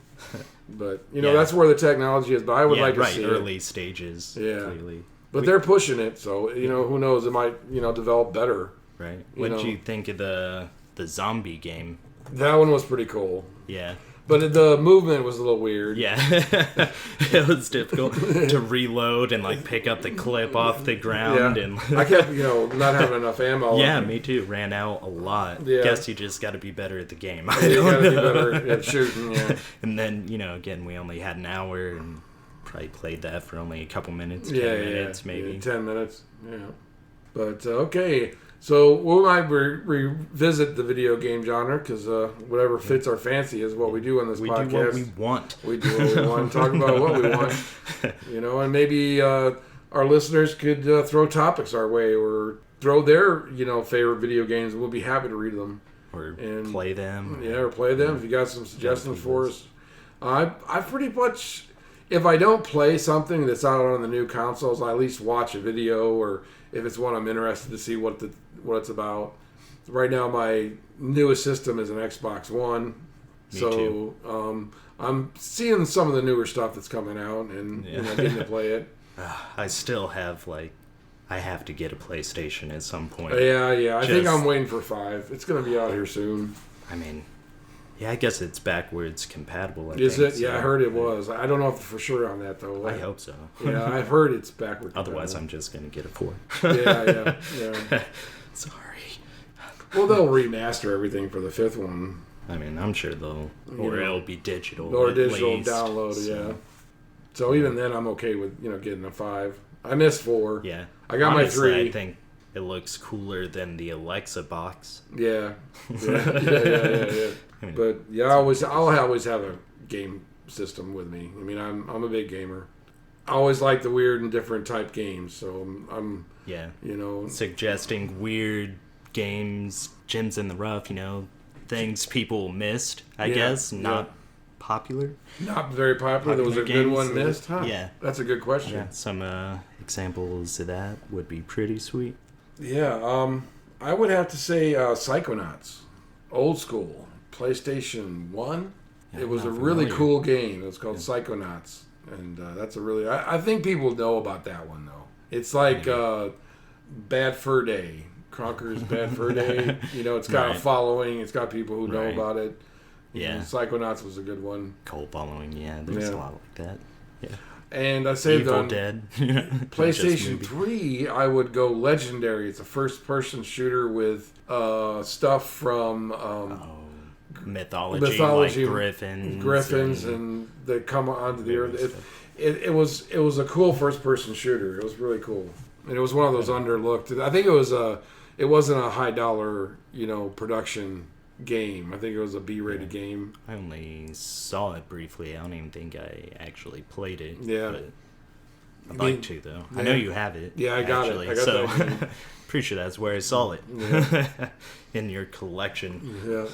But, you know, that's where the technology is. But I would like to see early stages. Yeah. Clearly. But they're pushing it, so, you know, who knows? It might, you know, develop better. Right. What did you think of the zombie game? That one was pretty cool. Yeah. But the movement was a little weird. Yeah. It was difficult to reload and, like, pick up the clip off the ground. Yeah. And I kept, you know, not having enough ammo. Yeah, me too. Ran out a lot. Yeah. Guess you just got to be better at the game. You got to be better at shooting, yeah. And then, you know, again, we only had an hour and probably played that for only a couple minutes. 10 10 minutes, maybe. 10 minutes, yeah. But, okay. So we might revisit the video game genre because whatever fits our fancy is what we do on this podcast. We do what we want. We do what we want. Talk about what we want. You know, and maybe our listeners could throw topics our way or throw their, you know, favorite video games. We'll be happy to read them. Or play them. Yeah, or play them. If you got some suggestions for us. I pretty much, if I don't play something that's out on the new consoles, I at least watch a video, or if it's one I'm interested to see what it's about. Right now, my newest system is an Xbox One. Me too. I'm seeing some of the newer stuff that's coming out and you know, getting to play it. I still have, I have to get a PlayStation at some point. Yeah. I think I'm waiting for 5. It's going to be out here soon. I mean, yeah, I guess it's backwards compatible. Is it? Yeah, I heard it was. I don't know if for sure on that, though. I hope so. Yeah, I've heard it's backward Otherwise, I'm just going to get a 4. Yeah. Sorry. Well, they'll remaster everything for the 5th one. I mean, I'm sure they'll... Or it'll be digital. Or digital download, yeah. So even then, I'm okay with, you know, getting a 5. I missed 4. Yeah. I got Honestly, my 3. I think it looks cooler than the Alexa box. Yeah. But yeah, I'll always have a game system with me. I mean, I'm a big gamer. I always like the weird and different type games, so I'm you know, suggesting weird games, gems in the rough, you know, things people missed, I guess, not popular. Not very popular. There was a good one missed, huh? Yeah. That's a good question. Yeah, some examples of that would be pretty sweet. Yeah, I would have to say Psychonauts. Old school. PlayStation 1. Yeah, it was a really cool game. It was called Psychonauts. And that's a really... I think people know about that one, though. It's like Bad Fur Day. Conker's Bad Fur Day. You know, it's got a following. It's got people who know about it. Yeah. Psychonauts was a good one. Cult following, yeah. There's a lot like that. Yeah. And I saved Evil on Dead. PlayStation 3, I would go Legendary. It's a first-person shooter with stuff from mythology, like Griffins and they come onto the earth. It was a cool first-person shooter. It was really cool, and it was one of those underlooked. I think it wasn't a high dollar production game. I think it was a B-rated game. I only saw it briefly. I don't even think I actually played it. Yeah. But I'd like to, though. Yeah. I know you have it. Yeah, I got it. I got so pretty sure that's where I saw it. Yeah. In your collection. Yeah.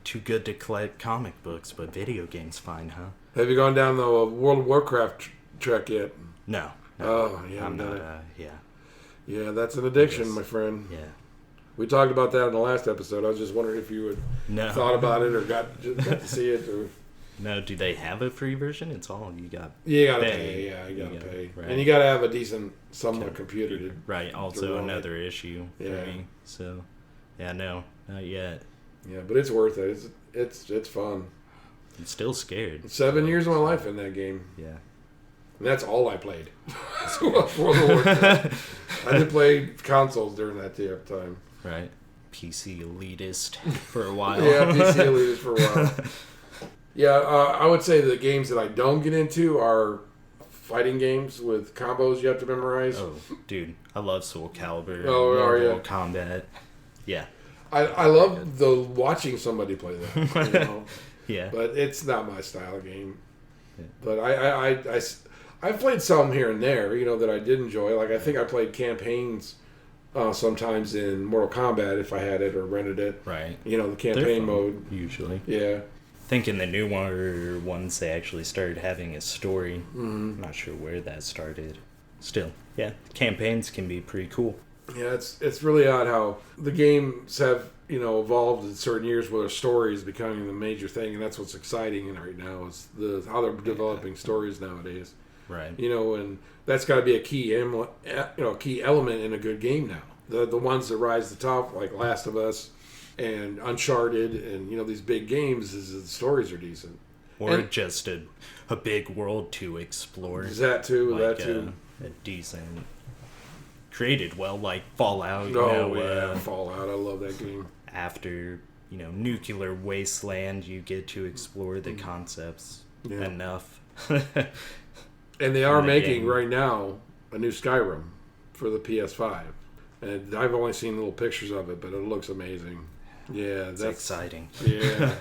Too good to collect comic books, but video games fine, huh? Have you gone down the World of Warcraft trek yet? No. Oh, yeah. I'm not, yeah. Yeah, that's an addiction, my friend. Yeah. We talked about that in the last episode. I was just wondering if you had thought about it or got to see it. Or... No, do they have a free version? It's all you got. You gotta pay. Yeah, you gotta pay. Right. And you gotta have a decent, somewhat computer to. Right. Also, another issue for me. So, yeah, no, not yet. Yeah, but it's worth it. It's fun. I'm still scared. 7 years of my life in that game. Yeah. And that's all I played. World of Warcraft. I didn't play consoles during that time. Right. PC elitist for a while. Yeah, PC elitist for a while. Yeah, I would say the games that I don't get into are fighting games with combos you have to memorize. Oh, dude. I love Soul Calibur. Mortal Kombat. Yeah. I love watching somebody play that. Yeah. But it's not my style of game. Yeah. But I've played some here and there, that I did enjoy. Like, I think I played campaigns sometimes in Mortal Kombat if I had it or rented it. Right. The campaign mode. Usually. Yeah. I think in the new ones they actually started having a story. Mm-hmm. I'm not sure where that started. Still, yeah, campaigns can be pretty cool. Yeah, it's really odd how the games have evolved in certain years where story is becoming the major thing, and that's what's exciting right now is how they're developing stories nowadays. Right. And that's got to be a key element in a good game now. The ones that rise to the top, like Last of Us and Uncharted, and these big games, is the stories are decent, or just a big world to explore. Is that too? Like that too. A decent, created well, like Fallout. Fallout. I love that game. After nuclear wasteland, you get to explore the concepts enough. And they are making right now a new Skyrim for the PS5, and I've only seen little pictures of it, but it looks amazing. Yeah, that's exciting. Yeah,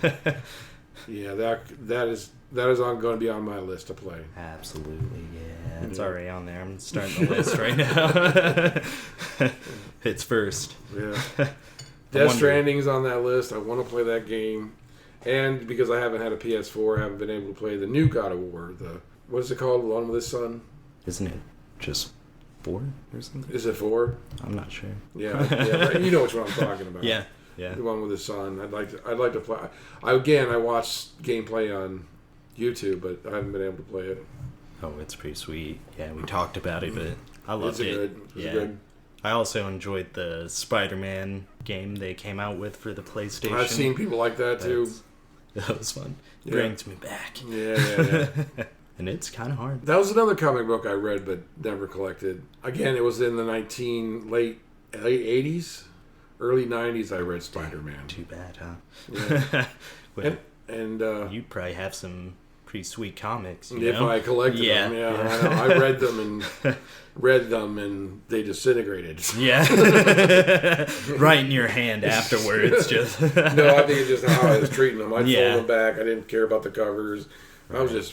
yeah. That is going to be on my list to play. Absolutely, yeah. It's already on there. I'm starting the list right now. It's first. Yeah. Death Stranding's on that list. I want to play that game, and because I haven't had a PS4, I haven't been able to play the new God of War. What is it called? The one with his son? Isn't it just 4 or something? Is it 4? I'm not sure. Yeah. Right. You know which one I'm talking about. Yeah. The one with his son. I'd like to play. I watched gameplay on YouTube, but I haven't been able to play it. Oh, it's pretty sweet. Yeah, we talked about it, but I loved it. It's good. I also enjoyed the Spider-Man game they came out with for the PlayStation. I've seen people like that too. That was fun. It brings me back. Yeah. And it's kind of hard. That was another comic book I read but never collected. Again, it was in the late 80s, early 90s. I read Spider-Man. Too bad, huh? Yeah. Well, and you probably have some pretty sweet comics. If I collected them, I know. I read them and they disintegrated. Yeah. Right in your hand afterwards. Just No, I think it's just how I was treating them. I'd fold them back. I didn't care about the covers. Right.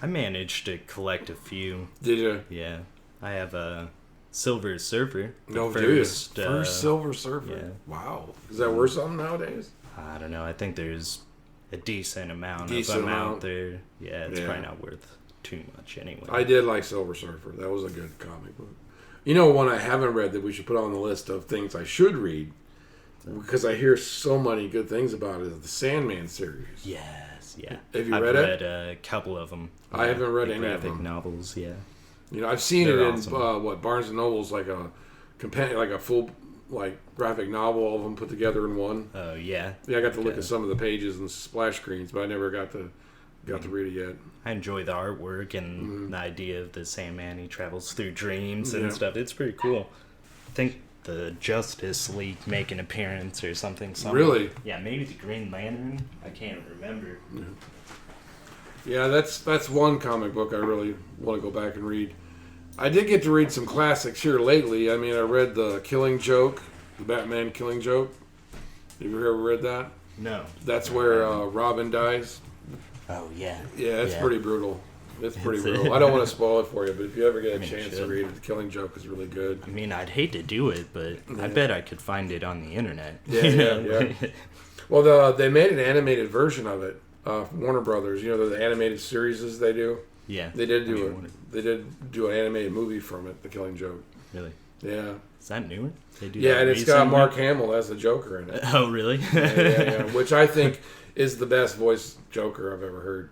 I managed to collect a few. Did you? Yeah. I have a Silver Surfer. First Silver Surfer. Yeah. Wow. Is that worth something nowadays? I don't know. I think there's a decent amount of them out there. Yeah, it's probably not worth too much anyway. I did like Silver Surfer. That was a good comic book. One I haven't read that we should put on the list of things I should read, because I hear so many good things about it, is the Sandman series. Yes, yeah. Have you read it? I've read a couple of them. I haven't read any of them. Graphic novels, yeah. I've seen it in awesome. Barnes and Noble's, like a companion, like a full like graphic novel, all of them put together in one. Oh yeah. Yeah, I got to look at some of the pages and splash screens, but I never got to read it yet. I enjoy the artwork and the idea of the Sandman. He travels through dreams and stuff. It's pretty cool. I think the Justice League make an appearance or something. Really? Yeah, maybe the Green Lantern. I can't remember. Yeah, that's one comic book I really want to go back and read. I did get to read some classics here lately. I mean, I read The Killing Joke, the Batman Killing Joke. Have you ever read that? No. That's where Robin dies. Oh, yeah. Yeah, it's pretty brutal. It's pretty brutal. I don't want to spoil it for you, but if you ever get a chance to read it, The Killing Joke is really good. I mean, I'd hate to do it, but I bet I could find it on the internet. Yeah. Well, they made an animated version of it. Warner Brothers, the animated series they do. Yeah. They did do an animated movie from it, The Killing Joke. Really? Yeah. Is that newer? They do and it's got Mark Hamill as the Joker in it. Oh, really? yeah. Which I think is the best voice Joker I've ever heard.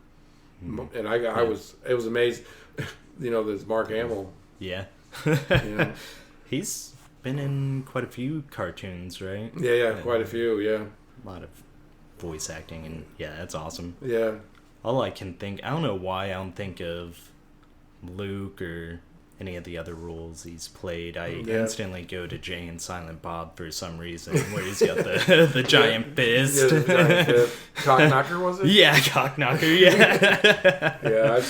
And I was amazed. There's Mark Hamill. Yeah. He's been in quite a few cartoons, right? Yeah, quite a few. Yeah. A lot of voice acting, and that's awesome. Yeah. All I can think, I don't know why I don't think of Luke or any of the other roles he's played. I instantly go to Jay and Silent Bob for some reason, where he's got the giant fist. Yeah, the giant fist. Cockknocker, was it? Yeah, Cockknocker. Yeah. Yeah, I've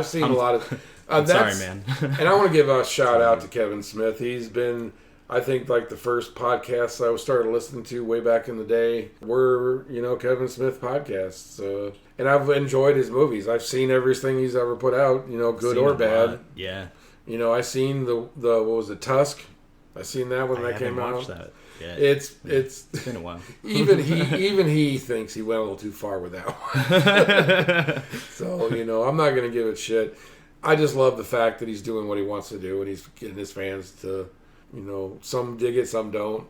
seen a lot of. I'm sorry, man. And I want to give a shout out to Kevin Smith. He's been, I think, like the first podcasts I started listening to way back in the day were, Kevin Smith podcasts. And I've enjoyed his movies. I've seen everything he's ever put out, good or bad. Yeah. I seen the what was it, Tusk? I seen that when that came out. That. Yeah. It's been a while. even he thinks he went a little too far with that one. So, I'm not going to give it shit. I just love the fact that he's doing what he wants to do and he's getting his fans to, some dig it, some don't,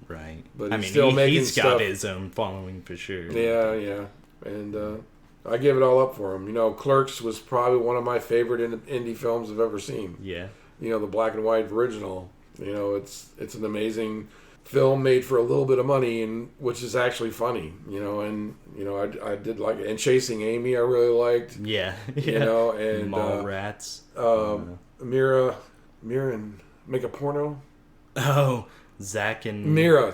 Right. But he's still making he's got his own following for sure. Yeah. And I give it all up for him. Clerks was probably one of my favorite indie films I've ever seen. Yeah. The black and white original. It's an amazing film made for a little bit of money, and which is actually funny. I did like it. And Chasing Amy I really liked. Yeah. And Mallrats. Mira and Make a Porno. Oh, Zack and Mira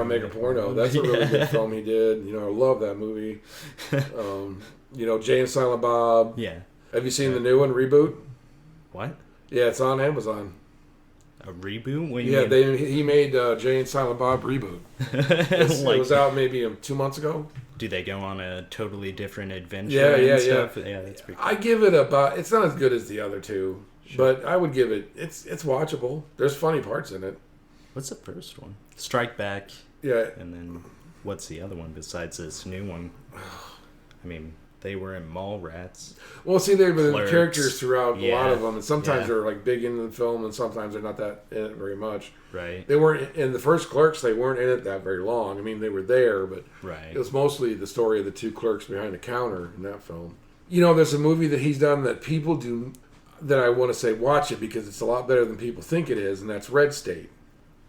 Make a Porno. That's a really good film he did. I love that movie. Jay and Silent Bob. Yeah. Have you seen the new one, Reboot? What? Yeah, it's on Amazon. A reboot? What do you mean? He made Jay and Silent Bob Reboot. It was out maybe 2 months ago. Do they go on a totally different adventure? Yeah. Yeah, that's pretty cool. I give it it's not as good as the other two, but I would give it, it's watchable. There's funny parts in it. What's the first one? Strike Back. Yeah. And then what's the other one besides this new one? I mean, they were in Mallrats. Well, see, they've been Clerks. Characters throughout a lot of them, and sometimes they're like big into the film, and sometimes they're not that in it very much. Right. They weren't in the first Clerks. They weren't in it that very long. I mean, they were there, but it was mostly the story of the two clerks behind the counter in that film. There's a movie that he's done that people do that I want to say watch it because it's a lot better than people think it is, and that's Red State.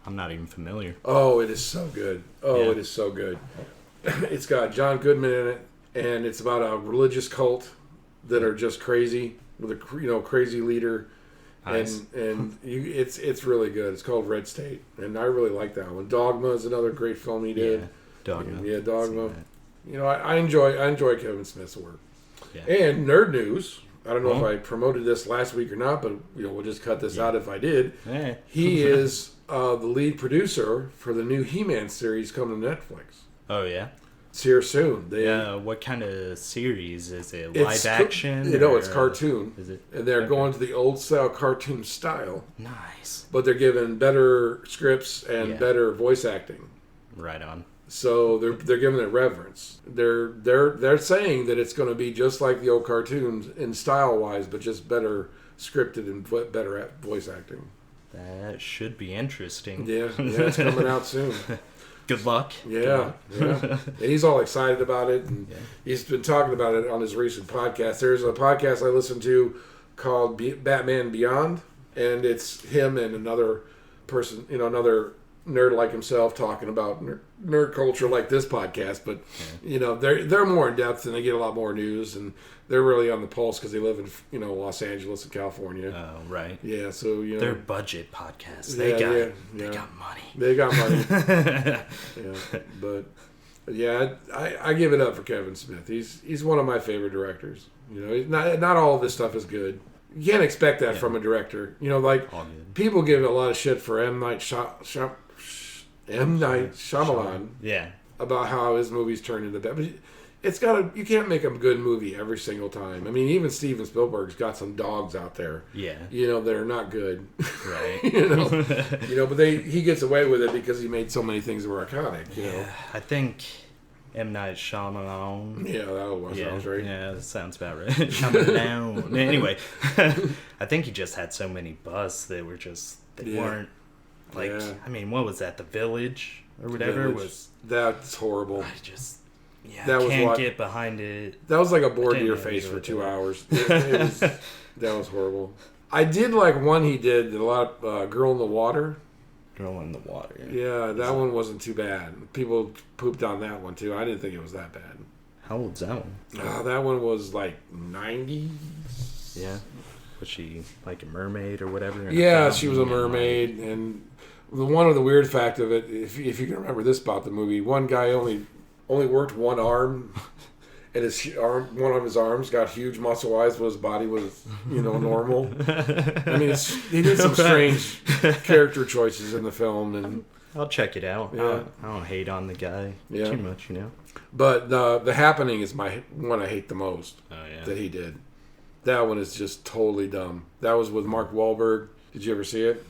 I'm not even familiar. Oh, it is so good. It is so good. It's got John Goodman in it, and it's about a religious cult that are just crazy with a crazy leader, nice. and it's really good. It's called Red State, and I really like that one. Dogma is another great film he did. Dogma. Dogma. I enjoy Kevin Smith's work. Yeah. And Nerd News. I don't know if I promoted this last week or not, but we'll just cut this out if I did. Yeah. He is the lead producer for the new He-Man series coming to Netflix. Oh yeah. It's here soon. What kind of series is it? Live action? It's cartoon. Is it? And they're going to the old style cartoon style. Nice. But they're given better scripts and better voice acting. Right on. So they're giving it reverence. They're saying that it's going to be just like the old cartoons in style wise, but just better scripted and better at voice acting. That should be interesting. Yeah, it's coming out soon. Good luck. Yeah. And he's all excited about it, and he's been talking about it on his recent podcast. There's a podcast I listen to called Batman Beyond, and it's him and another person, another nerd like himself talking about nerd culture like this podcast, but you know, they're more in depth and they get a lot more news, and they're really on the pulse because they live in, you know, Los Angeles and California. Oh, right. Yeah, so you know, they're budget podcasts. They got money. They got money. Yeah, but yeah, I give it up for Kevin Smith. He's one of my favorite directors. You know, not all of this stuff is good. You can't expect that from a director. You know, like people give a lot of shit for M. Night Shyamalan. Yeah. About how his movies turn into that, but you can't make a good movie every single time. I mean, even Steven Spielberg's got some dogs out there. Yeah. You know, that are not good. Right. you know, but he gets away with it because he made so many things that were iconic. You know? I think M. Night Shyamalan. Yeah, that sounds right. Yeah, that sounds about right. Shyamalan. Anyway, I think he just had so many busts that weren't like. Yeah. I mean, what was that? The Village or whatever That's horrible. I can't get behind it. That was like a board to your face for 2 hours. That was horrible. I did like one he did a lot. Girl in the Water. Girl in the Water. Yeah, that one wasn't too bad. People pooped on that one too. I didn't think it was that bad. How old's that one? That one was like 90s. Yeah. Was she like a mermaid or whatever? Yeah, she was a mermaid. And one of the weird fact of it, if you can remember this about the movie, one guy only worked one arm, and one of his arms got huge muscle eyes, but his body was, you know, normal. I mean, he did some strange character choices in the film, and I'll check it out. Yeah. I don't hate on the guy too much, you know. But The Happening is my one I hate the most. Oh yeah, that he did. That one is just totally dumb. That was with Mark Wahlberg. Did you ever see it?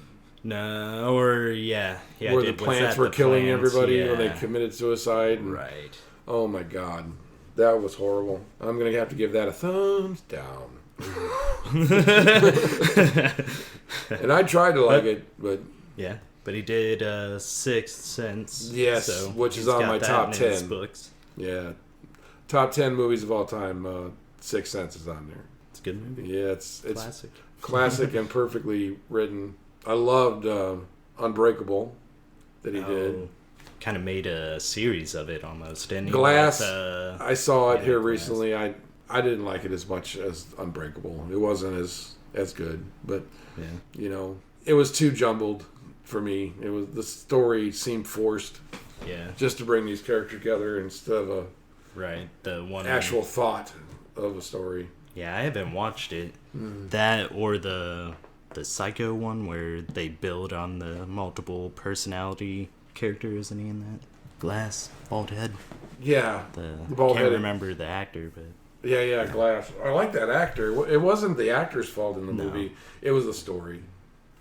No, where the plants were killing everybody when they committed suicide. Right. Oh my God, that was horrible. I'm gonna have to give that a thumbs down. And I tried to like it, but yeah. But he did Sixth Sense. Yes, so which is on my top 10 books. Yeah, top 10 movies of all time. Sixth Sense is on there. It's a good movie. Yeah, it's classic and perfectly written. I loved Unbreakable that he did. Kind of made a series of it almost, didn't he? Glass. Like, I saw it here Glass. recently. I didn't like it as much as Unbreakable. It wasn't as good, but you know, it was too jumbled for me. The story seemed forced. Yeah. Just to bring these characters together instead of the one actual thought of a story. Yeah, I haven't watched it. That or the Psycho one where they build on the multiple personality character, isn't he in that? Glass, bald head. Yeah, the bald head. Can't remember the actor, but yeah, Glass. I like that actor. It wasn't the actor's fault in the movie. It was the story.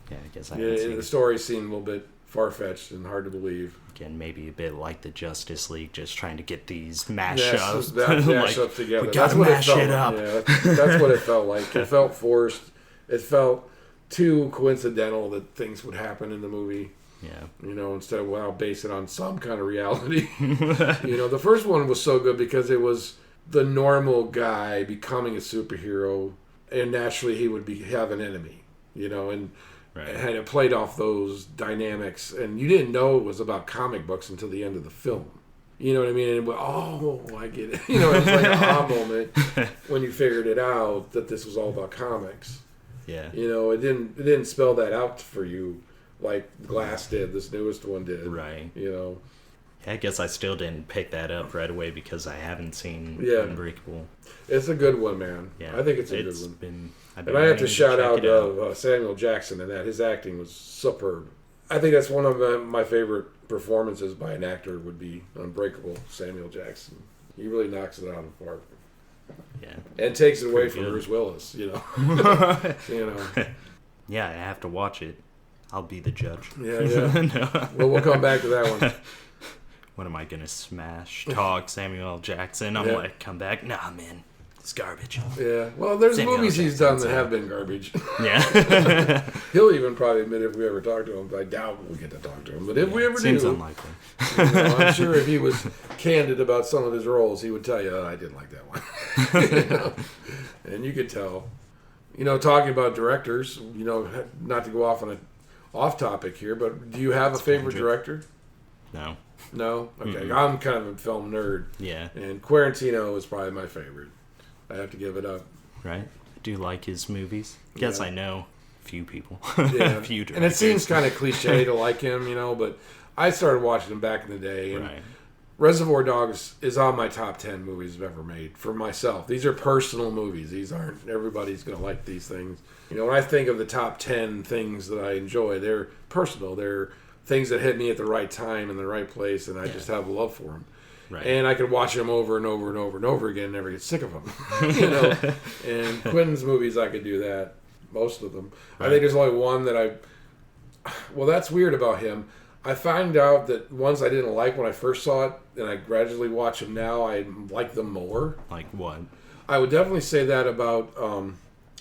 Yeah, I guess I haven't seen the story seemed a little bit far-fetched and hard to believe. Again, maybe a bit like the Justice League, just trying to get these mash ups together. We gotta mash it up. Yeah, that's what it felt like. It felt forced. It felt too coincidental that things would happen in the movie. Yeah. You know, instead of, well, base it on some kind of reality. You know, the first one was so good because it was the normal guy becoming a superhero, and naturally he would have an enemy, you know, and it played off those dynamics, and you didn't know it was about comic books until the end of the film. You know what I mean? And it went, oh, I get it. You know, it was like an aha moment when you figured it out that this was all about comics. Yeah. You know, it didn't spell that out for you like Glass did. This newest one did. Right. You know. I guess I still didn't pick that up right away because I haven't seen Unbreakable. It's a good one, man. Yeah. I think it's a good one. And I have to shout out Samuel Jackson in that. His acting was superb. I think that's one of my favorite performances by an actor would be Unbreakable, Samuel Jackson. He really knocks it out of the park. Yeah. And takes it away from Bruce Willis, you know. You know. Yeah, I have to watch it. I'll be the judge. Yeah. No. Well, we'll come back to that one. When am I going to smash talk Samuel Jackson? I'm like, come back. Nah, man. It's garbage. Yeah. Well, there's Samuel movies he's done that have been garbage. Yeah. He'll even probably admit if we ever talk to him. I doubt we'll get to talk to him. But if we ever seems do. Unlikely. You know, I'm sure if he was candid about some of his roles, he would tell you, I didn't like that one. You know? And you could tell. You know, talking about directors, you know, not to go off on off topic here, but do you have a favorite director? No. No? Okay. Mm-mm. I'm kind of a film nerd. Yeah. And Quarantino is probably my favorite. I have to give it up. Right. I do like his movies. Guess Yeah. I know a few people. Yeah. A few directors. And it seems kind of cliche to like him, but I started watching him back in the day. And Right. Reservoir Dogs is on my top 10 movies I've ever made for myself. These are personal movies. These aren't, everybody's going to like these things. When I think of the top 10 things that I enjoy, they're personal. They're things that hit me at the right time in the right place, and I just have a love for them. Right. And I could watch them over and over and over and over again and never get sick of them. And Quentin's movies, I could do that. Most of them. Right. I think there's only one that well, that's weird about him. I find out that ones I didn't like when I first saw it, and I gradually watch them now, I like them more. Like what? I would definitely say that about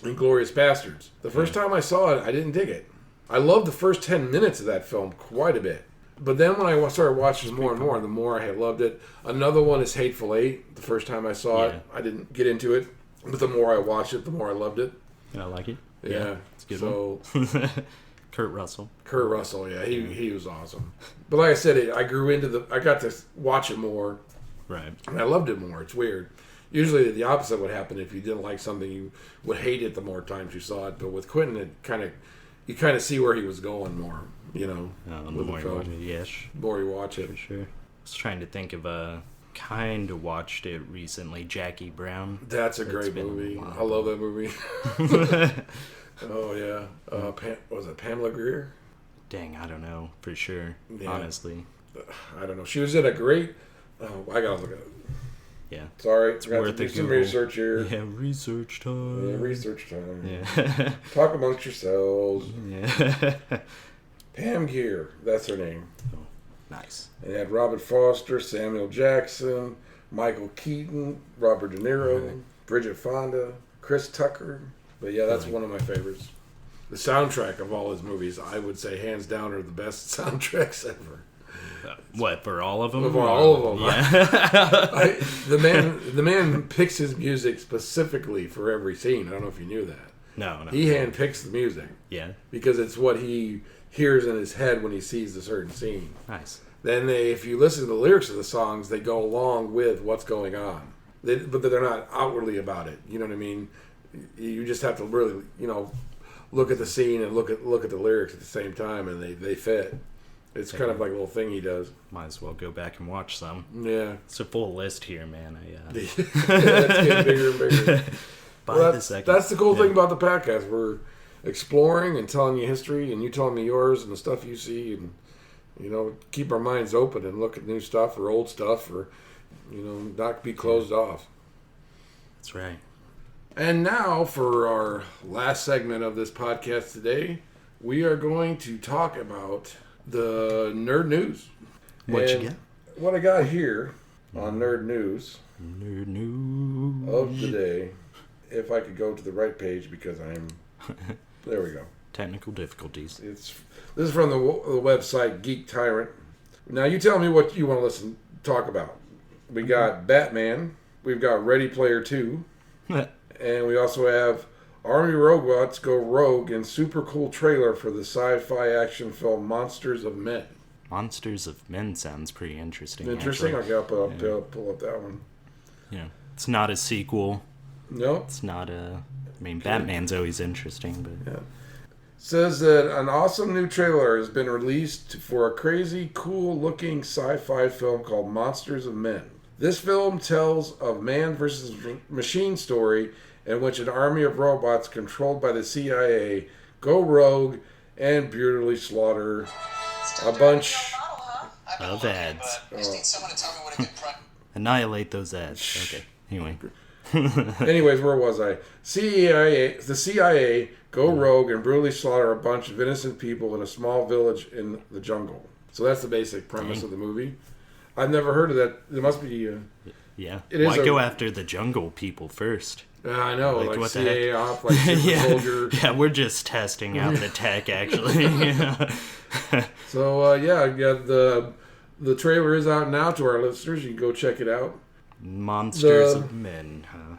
Inglourious Bastards. The first time I saw it, I didn't dig it. I loved the first 10 minutes of that film quite a bit. But then when I started watching more and more, the more I had loved it. Another one is Hateful Eight. The first time I saw it, I didn't get into it. But the more I watched it, the more I loved it. I like it. Yeah. It's a good one. Kurt Russell, yeah, he was awesome. But like I said, I grew into I got to watch it more, right? And I loved it more. It's weird. Usually the opposite would happen. If you didn't like something, you would hate it the more times you saw it. But with Quentin, you kind of see where he was going more. The more you watch it, yes. The more you watch it, for sure. I was trying to think of kind of watched it recently. Jackie Brown. That's a great movie. I love that movie. Oh, yeah. Was it Pamela Greer? Dang, I don't know for sure, honestly. I don't know. She was in a great... Oh, I gotta look at it. Yeah. Sorry. It's worth to do some research here. Yeah, research time. Yeah, research time. Yeah. Talk amongst yourselves. Yeah. Pam Grier. That's her name. Oh, nice. And it had Robert Foster, Samuel Jackson, Michael Keaton, Robert De Niro, Bridget Fonda, Chris Tucker... But yeah, that's one of my favorites. The soundtrack of all his movies, I would say, hands down, are the best soundtracks ever. What, for all of them? For all of them. Yeah. The man picks his music specifically for every scene. I don't know if you knew that. No. He handpicks the music. Yeah. Because it's what he hears in his head when he sees a certain scene. Nice. Then if you listen to the lyrics of the songs, they go along with what's going on. But they're not outwardly about it. You know what I mean? You just have to really, look at the scene and look at the lyrics at the same time, and they fit. It's kind of like a little thing he does. Might as well go back and watch some. Yeah. It's a full list here, man. It's getting bigger and bigger. That's the cool thing about the podcast. We're exploring and telling you history, and you telling me yours and the stuff you see, and, keep our minds open and look at new stuff or old stuff or, not be closed off. That's right. And now, for our last segment of this podcast today, we are going to talk about the nerd news. What you got? What I got here on nerd news of the day, if I could go to the right page because there we go. Technical difficulties. This is from the website Geek Tyrant. Now, you tell me what you want to talk about. We got Batman. We've got Ready Player 2. And we also have Army Robots Go Rogue and super cool trailer for the sci-fi action film Monsters of Men. Monsters of Men sounds pretty interesting. Interesting? Okay, I'll pull up that one. Yeah. It's not a sequel. Nope. It's not Batman's always interesting, but... Yeah. Says that an awesome new trailer has been released for a crazy, cool-looking sci-fi film called Monsters of Men. This film tells of man versus machine story in which an army of robots controlled by the CIA go rogue and brutally slaughter a bunch of ads. Annihilate those ads. Okay. Anyway. Anyways, where was I? The CIA go rogue and brutally slaughter a bunch of innocent people in a small village in the jungle. So that's the basic premise of the movie. I've never heard of that. There must be... yeah. Why go after the jungle people first? I know, like CIA off, like Super Soldier. Yeah, we're just testing out the tech, actually. So, the trailer is out now to our listeners. You can go check it out. Monsters of Men, huh?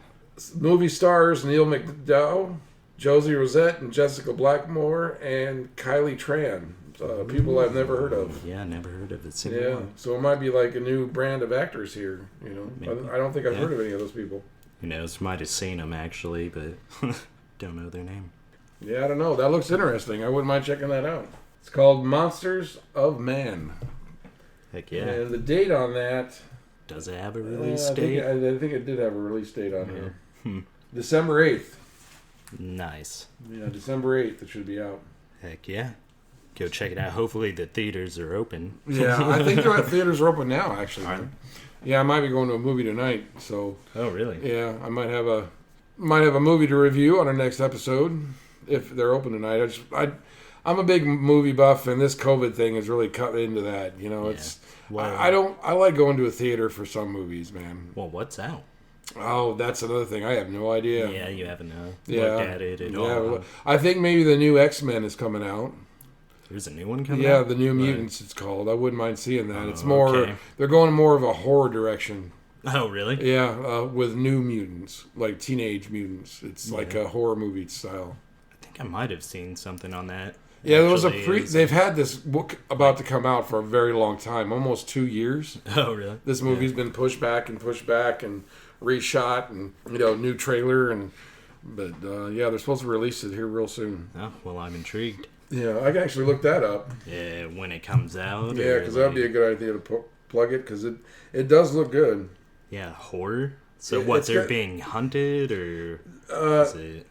Movie stars Neil McDowell, Josie Rosette and Jessica Blackmore and Kylie Tran. People I've never heard of. Yeah, never heard of it. Yeah, so it might be like a new brand of actors here. I don't think I've heard of any of those people. Who knows? Might have seen them actually, but don't know their name. Yeah, I don't know. That looks interesting. I wouldn't mind checking that out. It's called Monsters of Man. Heck yeah. And the date on that... Does it have a release date? I think it did have a release date on here. December 8th. Nice. Yeah, December 8th it should be out. Heck yeah. Go check it out. Hopefully the theaters are open. Yeah, I think the theaters are open now, actually. Yeah, I might be going to a movie tonight. So. Oh, really? Yeah, I might have a movie to review on our next episode if they're open tonight. I'm a big movie buff, and this COVID thing has really cut into that. It's I like going to a theater for some movies, man. Well, what's out? Oh, that's another thing. I have no idea. Yeah, you haven't looked at it at all. I think maybe the new X-Men is coming out. There's a new one coming out? Yeah, the New Mutants it's called. I wouldn't mind seeing that. It's more... They're going more of a horror direction. Oh, really? Yeah, with new mutants, like teenage mutants. It's like a horror movie style. I think I might have seen something on that. Yeah, there was they've had this book about to come out for a very long time, almost 2 years. Oh, really? This movie's been pushed back and reshot and, new trailer. But they're supposed to release it here real soon. Oh, well, I'm intrigued. Yeah, I can actually look that up. Yeah, when it comes out. Yeah, because that would be a good idea to plug it, because it does look good. Yeah, horror? So they're being hunted, or is it...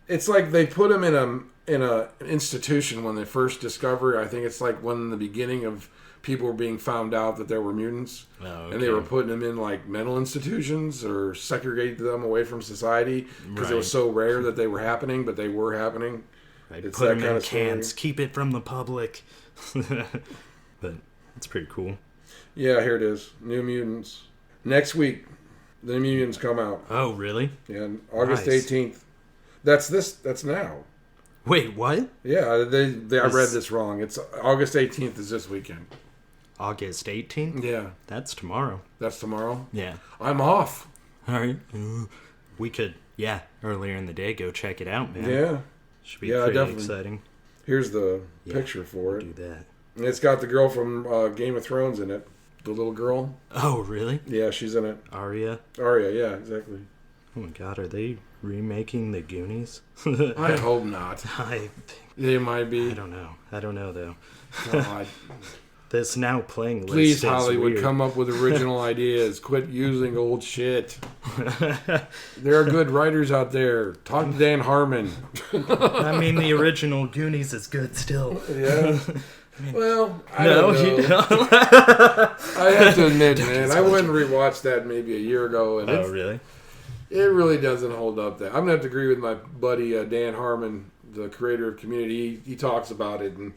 It's like they put them in a institution when they first discover it. I think it's like when the beginning of people were being found out that there were mutants. Oh, okay. And they were putting them in like mental institutions or segregated them away from society because it was so rare that they were happening, but they were happening. It's put them in cans, keep it from the public. But it's pretty cool. Yeah, here it is. New Mutants. Next week, the New Mutants come out. Oh, really? Yeah, August 18th. That's now. Wait, what? Yeah, I read this wrong. It's August 18th is this weekend. August 18th? Yeah. That's tomorrow. That's tomorrow? Yeah. I'm off. All right. We could, earlier in the day, go check it out, man. Yeah. Should be pretty exciting. Here's the picture for it. Do that. And it's got the girl from Game of Thrones in it. The little girl. Oh, really? Yeah, she's in it. Arya, yeah, exactly. Oh my god, are they remaking the Goonies? I hope not. They might be. I don't know, though. No, this now playing list Please, is Hollywood, weird. come up with original ideas. Quit using old shit. There are good writers out there. Talk to Dan Harmon. I mean, the original Goonies is good still. Yeah. Well, I don't know. You don't. I have to admit, man, I went and rewatched that maybe a year ago. And really? It really doesn't hold up. I'm going to have to agree with my buddy Dan Harmon, the creator of Community. He talks about it, and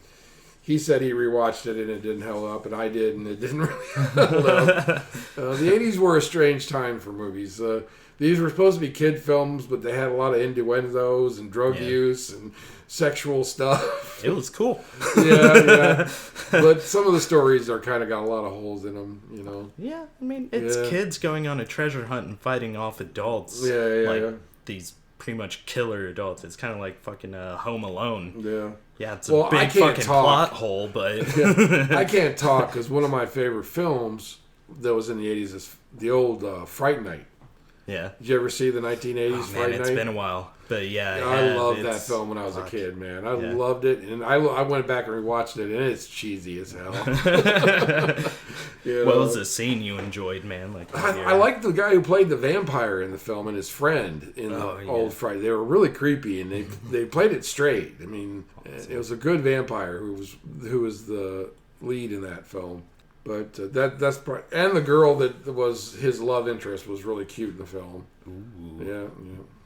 he said he rewatched it and it didn't hold up, and I did, and it didn't really hold up. The 80s were a strange time for movies. These were supposed to be kid films, but they had a lot of innuendos and drug use and sexual stuff. It was cool. Yeah. But some of the stories are kind of got a lot of holes in them, Yeah, I mean, it's kids going on a treasure hunt and fighting off adults. These pretty much killer adults. It's kind of like fucking Home Alone. Yeah. Yeah, it's a big fucking plot hole, but... I can't talk because one of my favorite films that was in the 80s is the old Fright Night. Yeah. Did you ever see the 1980s Fright Night? It's been a while. But I loved that film when I was a kid, man. I loved it. And I went back and rewatched it, and it's cheesy as hell. What was the scene you enjoyed, man? I liked the guy who played the vampire in the film and his friend in the old Fright. They were really creepy, and they played it straight. I mean, it was a good vampire who was the lead in that film. But that's part, and the girl that was his love interest was really cute in the film. Ooh. Yeah.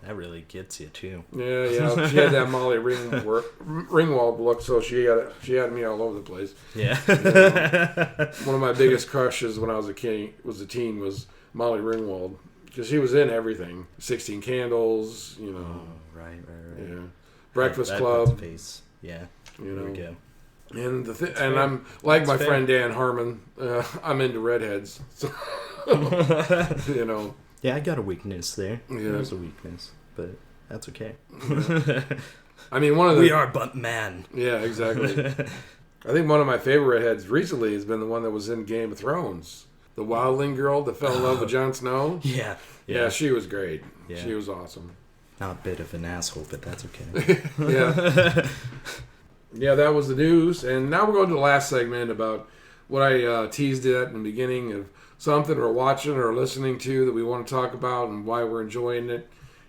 That really gets you too. Yeah. She had that Molly Ringwald look, so she had me all over the place. Yeah. One of my biggest crushes when I was a teen was Molly Ringwald, because she was in everything. 16 Candles, Oh, right. Yeah. Breakfast Club. Face. Yeah. There we go. And I'm like my friend Dan Harmon. I'm into redheads. So, Yeah, I got a weakness there. Yeah. There's a weakness, but That's okay. I mean, one of the... We are but man. Yeah, exactly. I think one of my favorite heads recently has been the one that was in Game of Thrones. The wildling girl that fell in love with Jon Snow. Yeah, she was great. Yeah. She was awesome. Not a bit of an asshole, but that's okay. Yeah, that was the news. And now we're going to the last segment about what I teased at in the beginning of something we're watching or listening to that we want to talk about and why we're enjoying it.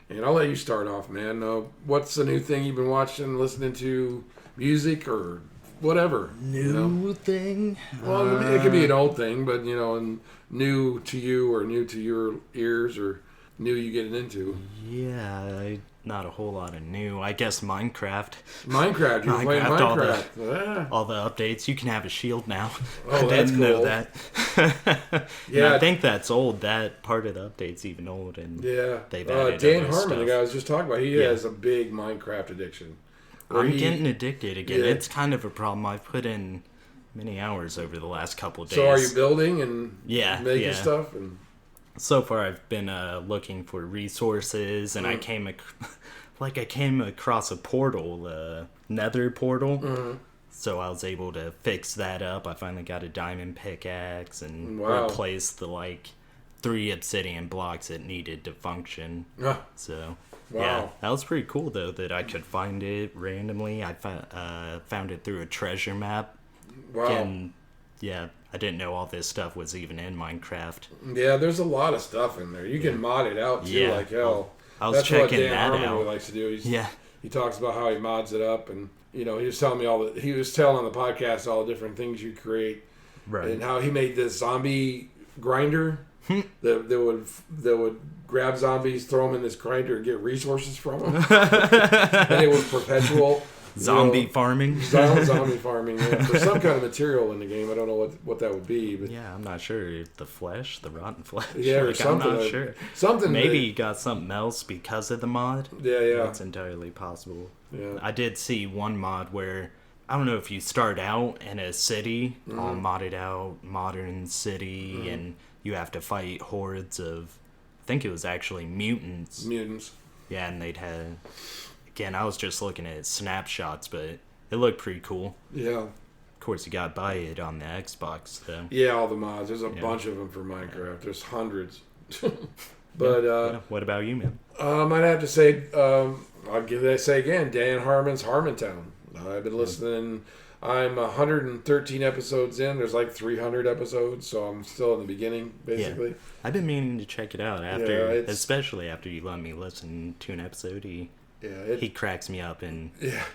And I'll let you start off, man. What's the new thing you've been watching, listening to, music or whatever? New thing? Well, it could be an old thing, but, and new to you or new to your ears or new you getting into. Yeah, not a whole lot of new. I guess Minecraft. Minecraft, you're playing Minecraft. All the updates. You can have a shield now. Oh, I didn't know that. Yeah, I think that's old. That part of the update's even old, and they've added Dan other Harmon, stuff. the guy I was just talking about, he has a big Minecraft addiction. I'm getting addicted again. Yeah. It's kind of a problem. I've put in many hours over the last couple of days. So are you building and making yeah. stuff? And so far, I've been looking for resources, and I came across a portal, Nether portal. Mm-hmm. So I was able to fix that up. I finally got a diamond pickaxe and Wow. replaced the 3 obsidian blocks it needed to function. So yeah, that was pretty cool though that I could find it randomly. I found it through a treasure map. Wow. And yeah, I didn't know all this stuff was even in Minecraft. Yeah, there's a lot of stuff in there. You can mod it out too, like hell. I was That's checking what Dan that Harmon out. really likes to do. Yeah. He talks about how he mods it up, and he was telling me he was telling on the podcast all the different things you create, Right. and how he made this zombie grinder that would grab zombies, throw them in this grinder, and get resources from them, and it was perpetual. Zombie farming? Zombie farming, yeah. There's some kind of material in the game. I don't know what that would be. But yeah, I'm not sure. The rotten flesh. Yeah, or something. I'm not sure. Something. Maybe you got something else because of the mod. Yeah. That's entirely possible. Yeah. I did see one mod where, I don't know if you start out in a city, all modded out, modern city, and you have to fight hordes of, I think it was actually mutants. Yeah, and they'd had... Again, I was just looking at snapshots, but it looked pretty cool. Yeah. Of course, you got to buy it on the Xbox, though. Yeah, all the mods. There's a bunch of them for Minecraft. There's hundreds. But what about you, man? I'd have to say, say again, Dan Harmon's Harmontown. I've been listening. I'm 113 episodes in. There's 300 episodes, so I'm still in the beginning, basically. Yeah. I've been meaning to check it out especially after you let me listen to an episode. He cracks me up, and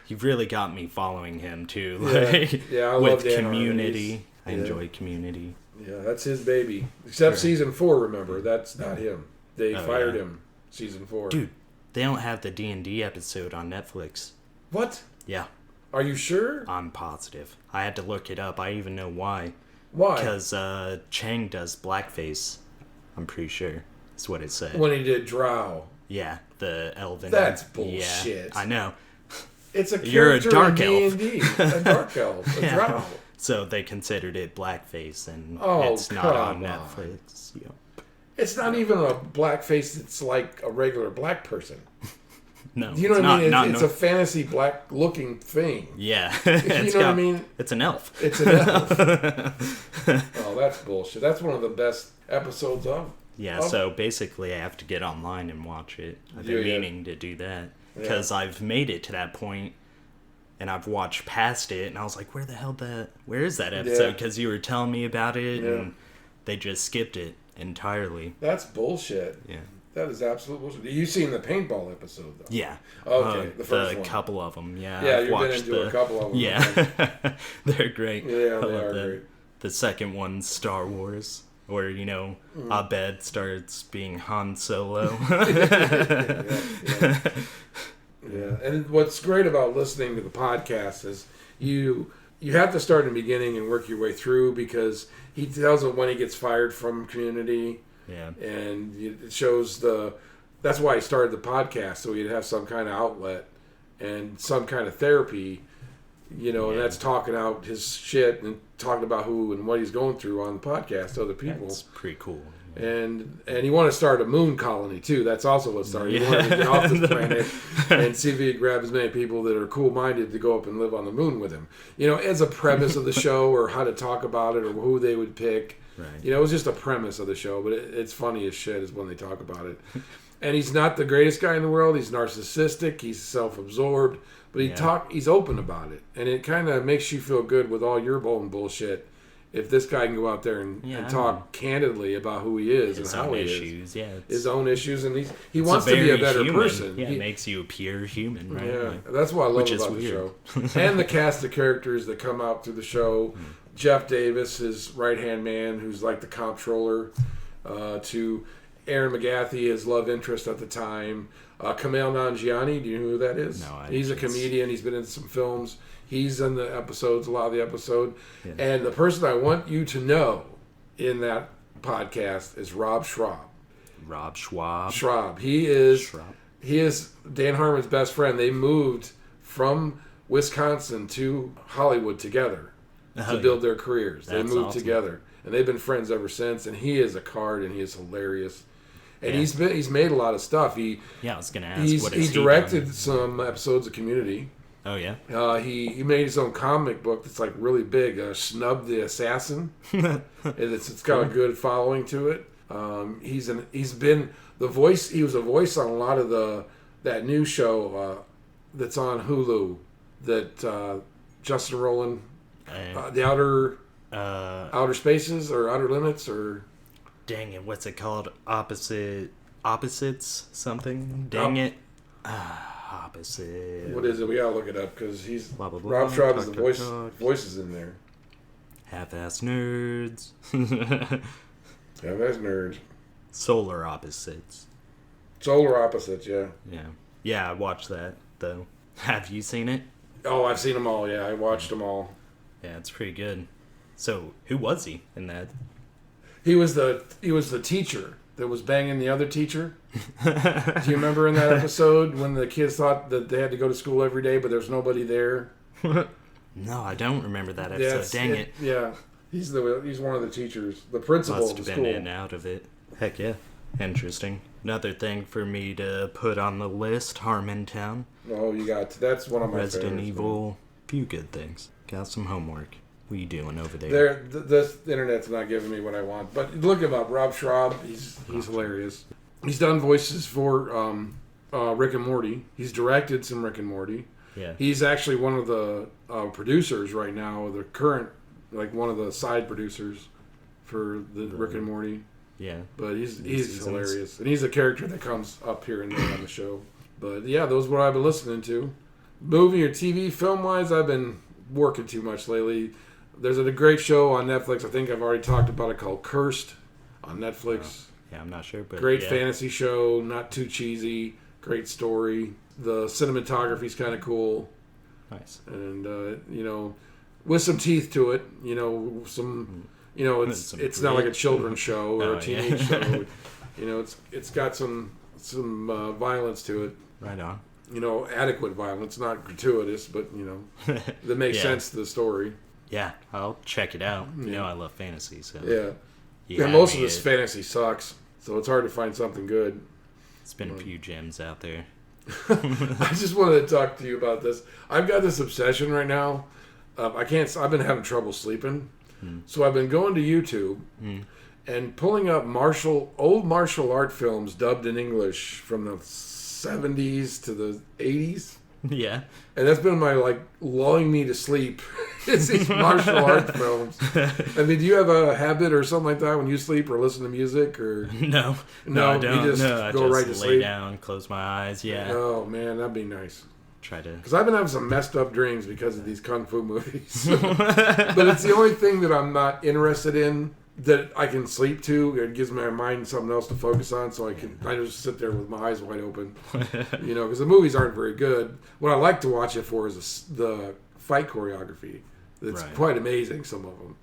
you've really got me following him too. I with love Dan Community. I enjoy Community. Yeah, that's his baby. Except season 4. Remember, that's not him. They fired him. Season 4. Dude, they don't have the D&D episode on Netflix. What? Yeah. Are you sure? I'm positive. I had to look it up. I even know why. Why? Because Chang does blackface. I'm pretty sure. That's what it said. When he did Drow. Yeah, the elven. That's bullshit. Yeah, I know. It's a You're a dark in elf. D&D. A dark elf. A Drow. So they considered it blackface, and it's not on Netflix. Yep. It's not even a blackface. It's like a regular black person. No, you know what I mean? It's a fantasy black-looking thing. Yeah, you know what I mean? It's an elf. It's an elf. Oh, that's bullshit. That's one of the best episodes of. Yeah, so basically I have to get online and watch it. I've been meaning to do that because I've made it to that point, and I've watched past it, and I was like, where is that episode? Because you were telling me about it, and they just skipped it entirely. That's bullshit. Yeah. That is absolute bullshit. You've seen the paintball episode, though? Yeah. Okay, the first one. A couple of them, yeah. Yeah, you've been into a couple of them. Yeah. They're great. Yeah, they are great. The second one's Star Wars, where, Abed starts being Han Solo. Yeah, and what's great about listening to the podcast is you have to start in the beginning and work your way through, because he tells it when he gets fired from Community. Yeah. And it shows that's why he started the podcast, so he'd have some kind of outlet and some kind of therapy, and that's talking out his shit and talking about who and what he's going through on the podcast to other people. That's pretty cool. And he wanted to start a moon colony too. That's also what started. He wanted to get off this planet and see if he could grab as many people that are cool-minded to go up and live on the moon with him. As a premise of the show, or how to talk about it, or who they would pick. Right. It was just a premise of the show, but it's funny as shit is when they talk about it. And he's not the greatest guy in the world. He's narcissistic. He's self-absorbed, but he's open about it, and it kind of makes you feel good with all your bullshit. If this guy can go out there and talk candidly about who he is and how he is, his own issues, and he wants to be a better person. Yeah, it makes you appear human, right? Yeah, that's what I love about the show. And the cast of characters that come out through the show. Jeff Davis, his right-hand man, who's like the comptroller, to Aaron McGathy, his love interest at the time. Kumail Nanjiani, do you know who that is? No, he's a comedian. He's been in some films. He's in the episodes, a lot of the episode. Yeah. And the person I want you to know in that podcast is Rob Schraub. Rob Schwab. Schraub. He is Dan Harmon's best friend. They moved from Wisconsin to Hollywood together to build their careers. They moved together. And they've been friends ever since. And he is a card, and he is hilarious. And he's made a lot of stuff. I was going to ask, he directed some episodes of Community. Oh, yeah? He made his own comic book that's like really big, Snub the Assassin. It's got a good following to it. He's been the voice. He was a voice on a lot of that new show that's on Hulu that Justin Roiland, the Outer Spaces or Outer Limits or dang it, what's it called? Opposites something. Dang it. Opposite. What is it? We gotta look it up because he's blah, blah, blah, Rob Schraub is the voices in there. Half-ass nerds. Half-ass nerds. Solar Opposites. Yeah, I watched that though. Have you seen it? Oh, I've seen them all. Yeah, I watched them all. Yeah, it's pretty good. So, who was he in that? He was the teacher that was banging the other teacher. Do you remember in that episode when the kids thought that they had to go to school every day, but there's nobody there? No, I don't remember that episode. Dang it. Yeah, he's one of the teachers, the principal of the school. Must have been in and out of it. Heck yeah. Interesting. Another thing for me to put on the list, Harmontown. Oh, that's one of my Resident favorites. Evil. Few good things. Got some homework. What are you doing over there? The internet's not giving me what I want. But look him up, Rob Schraub. He's hilarious. He's done voices for Rick and Morty. He's directed some Rick and Morty. Yeah. He's actually one of the producers right now, the current, like one of the side producers for the Rick and Morty. Yeah. But he's hilarious. And he's a character that comes up here and there on the show. But yeah, those are what I've been listening to. Movie or TV, film-wise, I've been working too much lately. There's a great show on Netflix. I think I've already talked about it, called Cursed on Netflix. Yeah, I'm not sure, but great fantasy show, not too cheesy, great story. The cinematography's kind of cool. Nice. And with some teeth to it. It's not like a children's show or a teenage show. It's got some violence to it. Right on. Adequate violence, not gratuitous, but that makes sense to the story. Yeah, I'll check it out. I love fantasy, so yeah. Most of this fantasy sucks, so it's hard to find something good. It's been a few gems out there. I just wanted to talk to you about this. I've got this obsession right now. I've been having trouble sleeping, so I've been going to YouTube and pulling up old martial art films dubbed in English from the 70s to the 80s. Yeah. And that's been my, lulling me to sleep. It's these martial arts films. I mean, do you have a habit or something like that when you sleep or listen to music? Or No, I don't. You just go right to sleep? Lay down, close my eyes, yeah. Oh, man, that'd be nice. Try to... Because I've been having some messed up dreams because of these kung fu movies. But it's the only thing that I'm not interested in that I can sleep to. It gives my mind something else to focus on, so I just sit there with my eyes wide open. Because the movies aren't very good. What I like to watch it for is the fight choreography. It's quite amazing, some of them.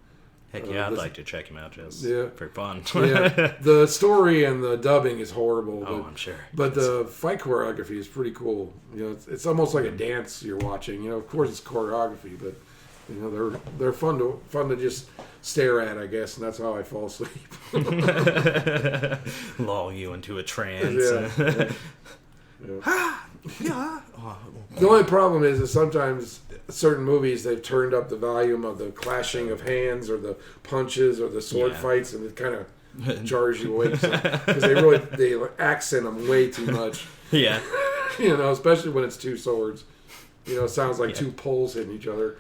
Heck yeah, I'd like to check them out just for fun. Yeah, the story and the dubbing is horrible. I'm sure. But the fight choreography is pretty cool. It's almost like a dance you're watching. Of course it's choreography, but they're fun to just stare at, I guess, and that's how I fall asleep. Lull you into a trance. Yeah. The only problem is that sometimes certain movies, they've turned up the volume of the clashing of hands or the punches or the sword fights, and it kind of jars you awake because they accent them way too much. Yeah. Especially when it's two swords. It sounds like two poles hitting each other.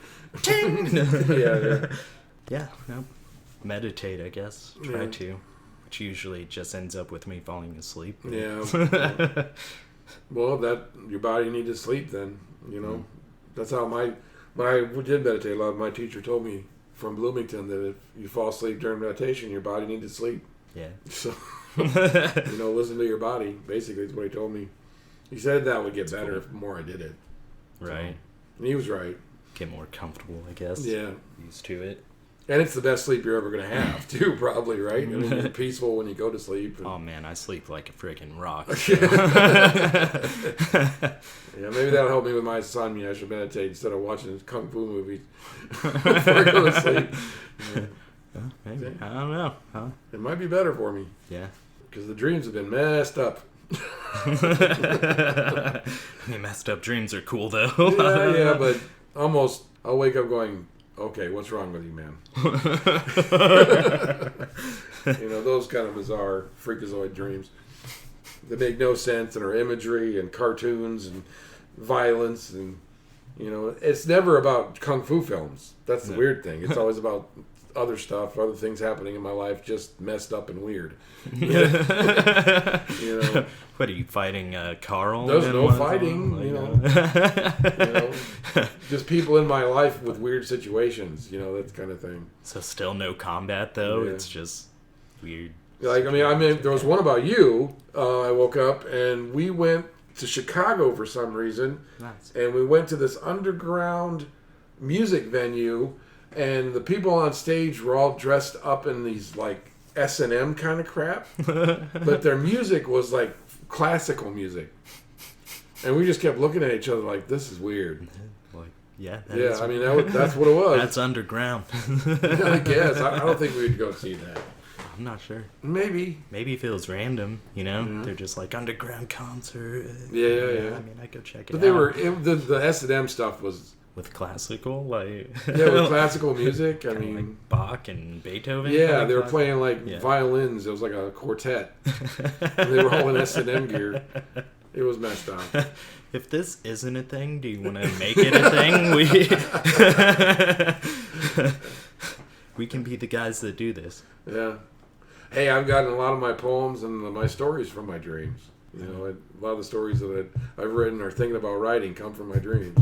Yeah. No. Meditate, I guess. Try to. Which usually just ends up with me falling asleep. Yeah. Well, your body needs to sleep then. That's how when I did meditate a lot, my teacher told me from Bloomington that if you fall asleep during meditation, your body needs to sleep. Yeah. So, listen to your body, basically, is what he told me. He said that would get better if the more I did it. Right. And he was right. Get more comfortable, I guess. Yeah. Used to it. And it's the best sleep you're ever going to have, too, probably, right? You're peaceful when you go to sleep. Oh, man, I sleep like a freaking rock. Yeah, maybe that'll help me with my insomnia. I should meditate instead of watching kung fu movies before I go to sleep. Maybe. I don't know. Huh? It might be better for me. Yeah. Because the dreams have been messed up. Messed up dreams are cool, though. Yeah, but almost I'll wake up going, okay, what's wrong with you, man? Those kind of bizarre freakazoid dreams. They make no sense and are imagery and cartoons and violence and, it's never about kung fu films. That's the weird thing. It's always about other stuff, other things happening in my life, just messed up and weird. What are you fighting, Carl? There's no fighting, just people in my life with weird situations, that kind of thing. So still no combat though. Yeah. It's just weird. There was one about you. I woke up and we went to Chicago for some reason. Nice. And we went to this underground music venue. And the people on stage were all dressed up in these, like, S&M kind of crap. But their music was, like, classical music. And we just kept looking at each other like, this is weird. That's what it was. That's underground. I guess. I don't think we would go see that. I'm not sure. Maybe if it was random, They're just like underground concert. Yeah. I'd go check it but out. they were, the S&M stuff was... With classical, like... with classical music, like Bach and Beethoven? Yeah, they were playing, violins. It was like a quartet. And they were all in S&M gear. It was messed up. If this isn't a thing, do you want to make it a thing? We can be the guys that do this. Yeah. Hey, I've gotten a lot of my poems and my stories from my dreams. A lot of the stories that I've written or thinking about writing come from my dreams.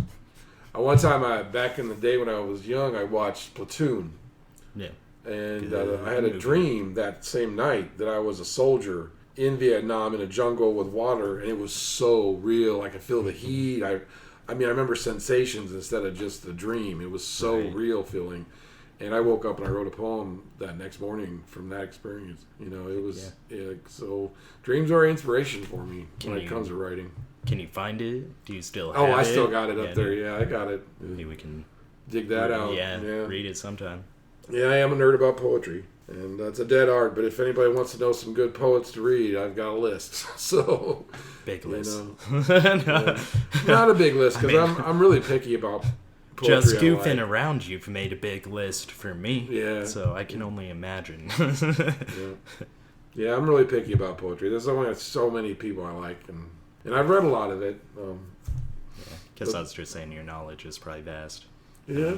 One time, back in the day when I was young, I watched Platoon. Yeah. And I had a dream that same night that I was a soldier in Vietnam in a jungle with water, and it was so real. I could feel the heat. I remember sensations instead of just the dream. It was so real feeling. And I woke up and I wrote a poem that next morning from that experience. It was so dreams are inspiration for me when it comes to writing. Can you find it? Do you still have it? Oh, I still got it up there. Yeah, I got it. Maybe we can dig that out. Yeah, read it sometime. Yeah, I am a nerd about poetry. And that's a dead art. But if anybody wants to know some good poets to read, I've got a list. So big list. Not a big list because I'm really picky about poetry. Just goofing around, you've made a big list for me. Yeah. So I can only imagine. Yeah, I'm really picky about poetry. There's only so many people I like, and I've read a lot of it. Because I was just saying your knowledge is probably vast. Yeah,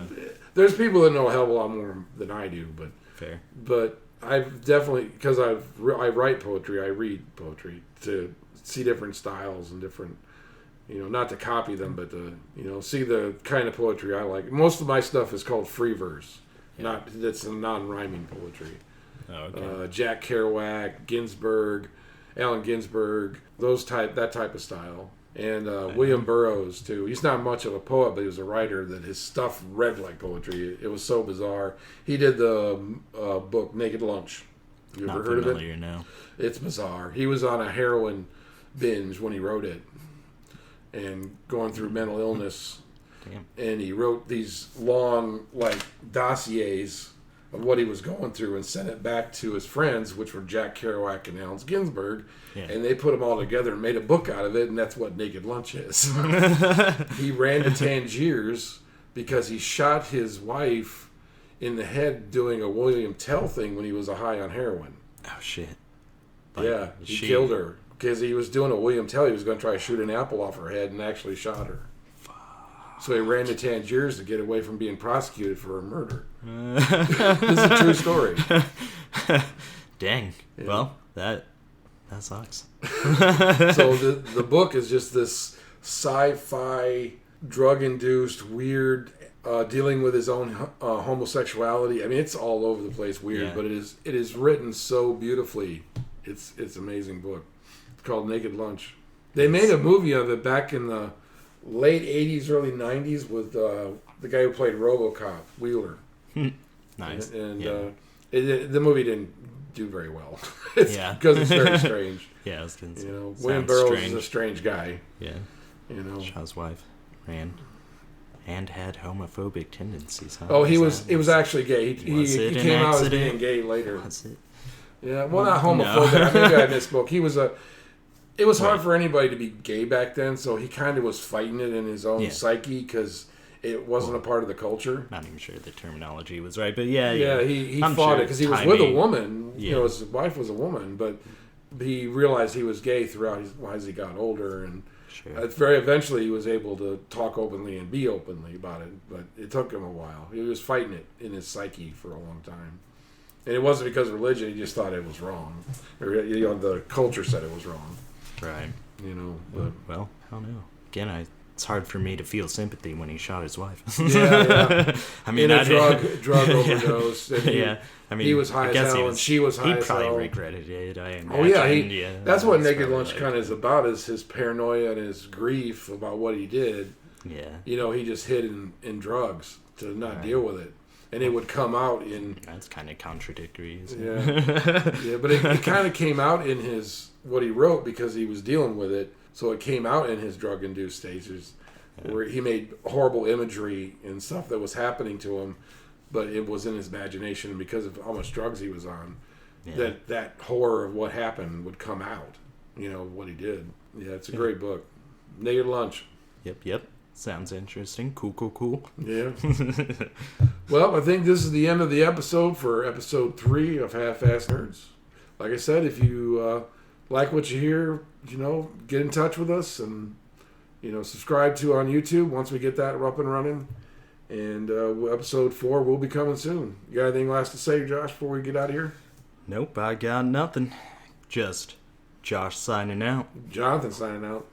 there's people that know a hell of a lot more than I do, but fair. But I've definitely, because I write poetry, I read poetry to see different styles and different, not to copy them, but to see the kind of poetry I like. Most of my stuff is called free verse, it's a non-rhyming poetry. Oh, okay. Jack Kerouac, Ginsberg, Allen Ginsberg, that type of style. And William Burroughs, too. He's not much of a poet, but he was a writer that his stuff read like poetry. It was so bizarre. He did the book Naked Lunch. You ever heard of it? No. It's bizarre. He was on a heroin binge when he wrote it and going through mental illness. Damn. And he wrote these long, like, dossiers of what he was going through and sent it back to his friends, which were Jack Kerouac and Allen Ginsberg. Yeah. And they put them all together and made a book out of it, and that's what Naked Lunch is. He ran to Tangiers because he shot his wife in the head doing a William Tell thing when he was high on heroin. Oh, shit. Like, he killed her because he was doing a William Tell. He was going to try to shoot an apple off her head and actually shot her. So he ran to Tangiers to get away from being prosecuted for a murder. This is a true story. Dang. Yeah. Well, that sucks. So the book is just this sci-fi, drug-induced, weird, dealing with his own homosexuality. I mean, it's all over the place weird, but it is written so beautifully. It's an amazing book. It's called Naked Lunch. They made a movie of it back in the late 80s, early 90s with the guy who played RoboCop, Wheeler. Nice. And the movie didn't do very well. Because it's very strange. Yeah, I was going to say. William Burroughs is a strange guy. Yeah. Shaw's wife ran and had homophobic tendencies. Huh? Oh, he was actually gay. He came out as being gay later. Was it? Yeah, well, not homophobic. No. Maybe I misspoke. It was hard for anybody to be gay back then, so he kind of was fighting it in his own psyche because it wasn't a part of the culture. Not even sure the terminology was right, but he fought it because he was with a woman. Yeah. His wife was a woman, but he realized he was gay throughout as he got older, and very eventually he was able to talk openly and be openly about it. But it took him a while. He was fighting it in his psyche for a long time, and it wasn't because of religion. He just thought it was wrong, or the culture said it was wrong. Right. But well, I don't know. Again, it's hard for me to feel sympathy when he shot his wife. Yeah. I mean, in a drug overdose. I mean, he was high as hell, and she was high as hell. He probably regretted it. I imagine. Oh yeah, that's what Naked Lunch kind of is about: is his paranoia and his grief about what he did. Yeah. He just hid in drugs to not deal with it. And it would come out in... That's kind of contradictory. Yeah, but it kind of came out in what he wrote because he was dealing with it. So it came out in his drug-induced stages where he made horrible imagery and stuff that was happening to him, but it was in his imagination because of how much drugs he was on. Yeah. That horror of what happened would come out, what he did. Yeah, it's a great book. Naked Lunch. Yep. Sounds interesting. Cool. Yeah. Well, I think this is the end of the episode for episode 3 of Half-Assed Nerds. Like I said, if you like what you hear, get in touch with us and, subscribe to on YouTube once we get that up and running. And episode 4 will be coming soon. You got anything last to say, Josh, before we get out of here? Nope, I got nothing. Just Josh signing out. Jonathan signing out.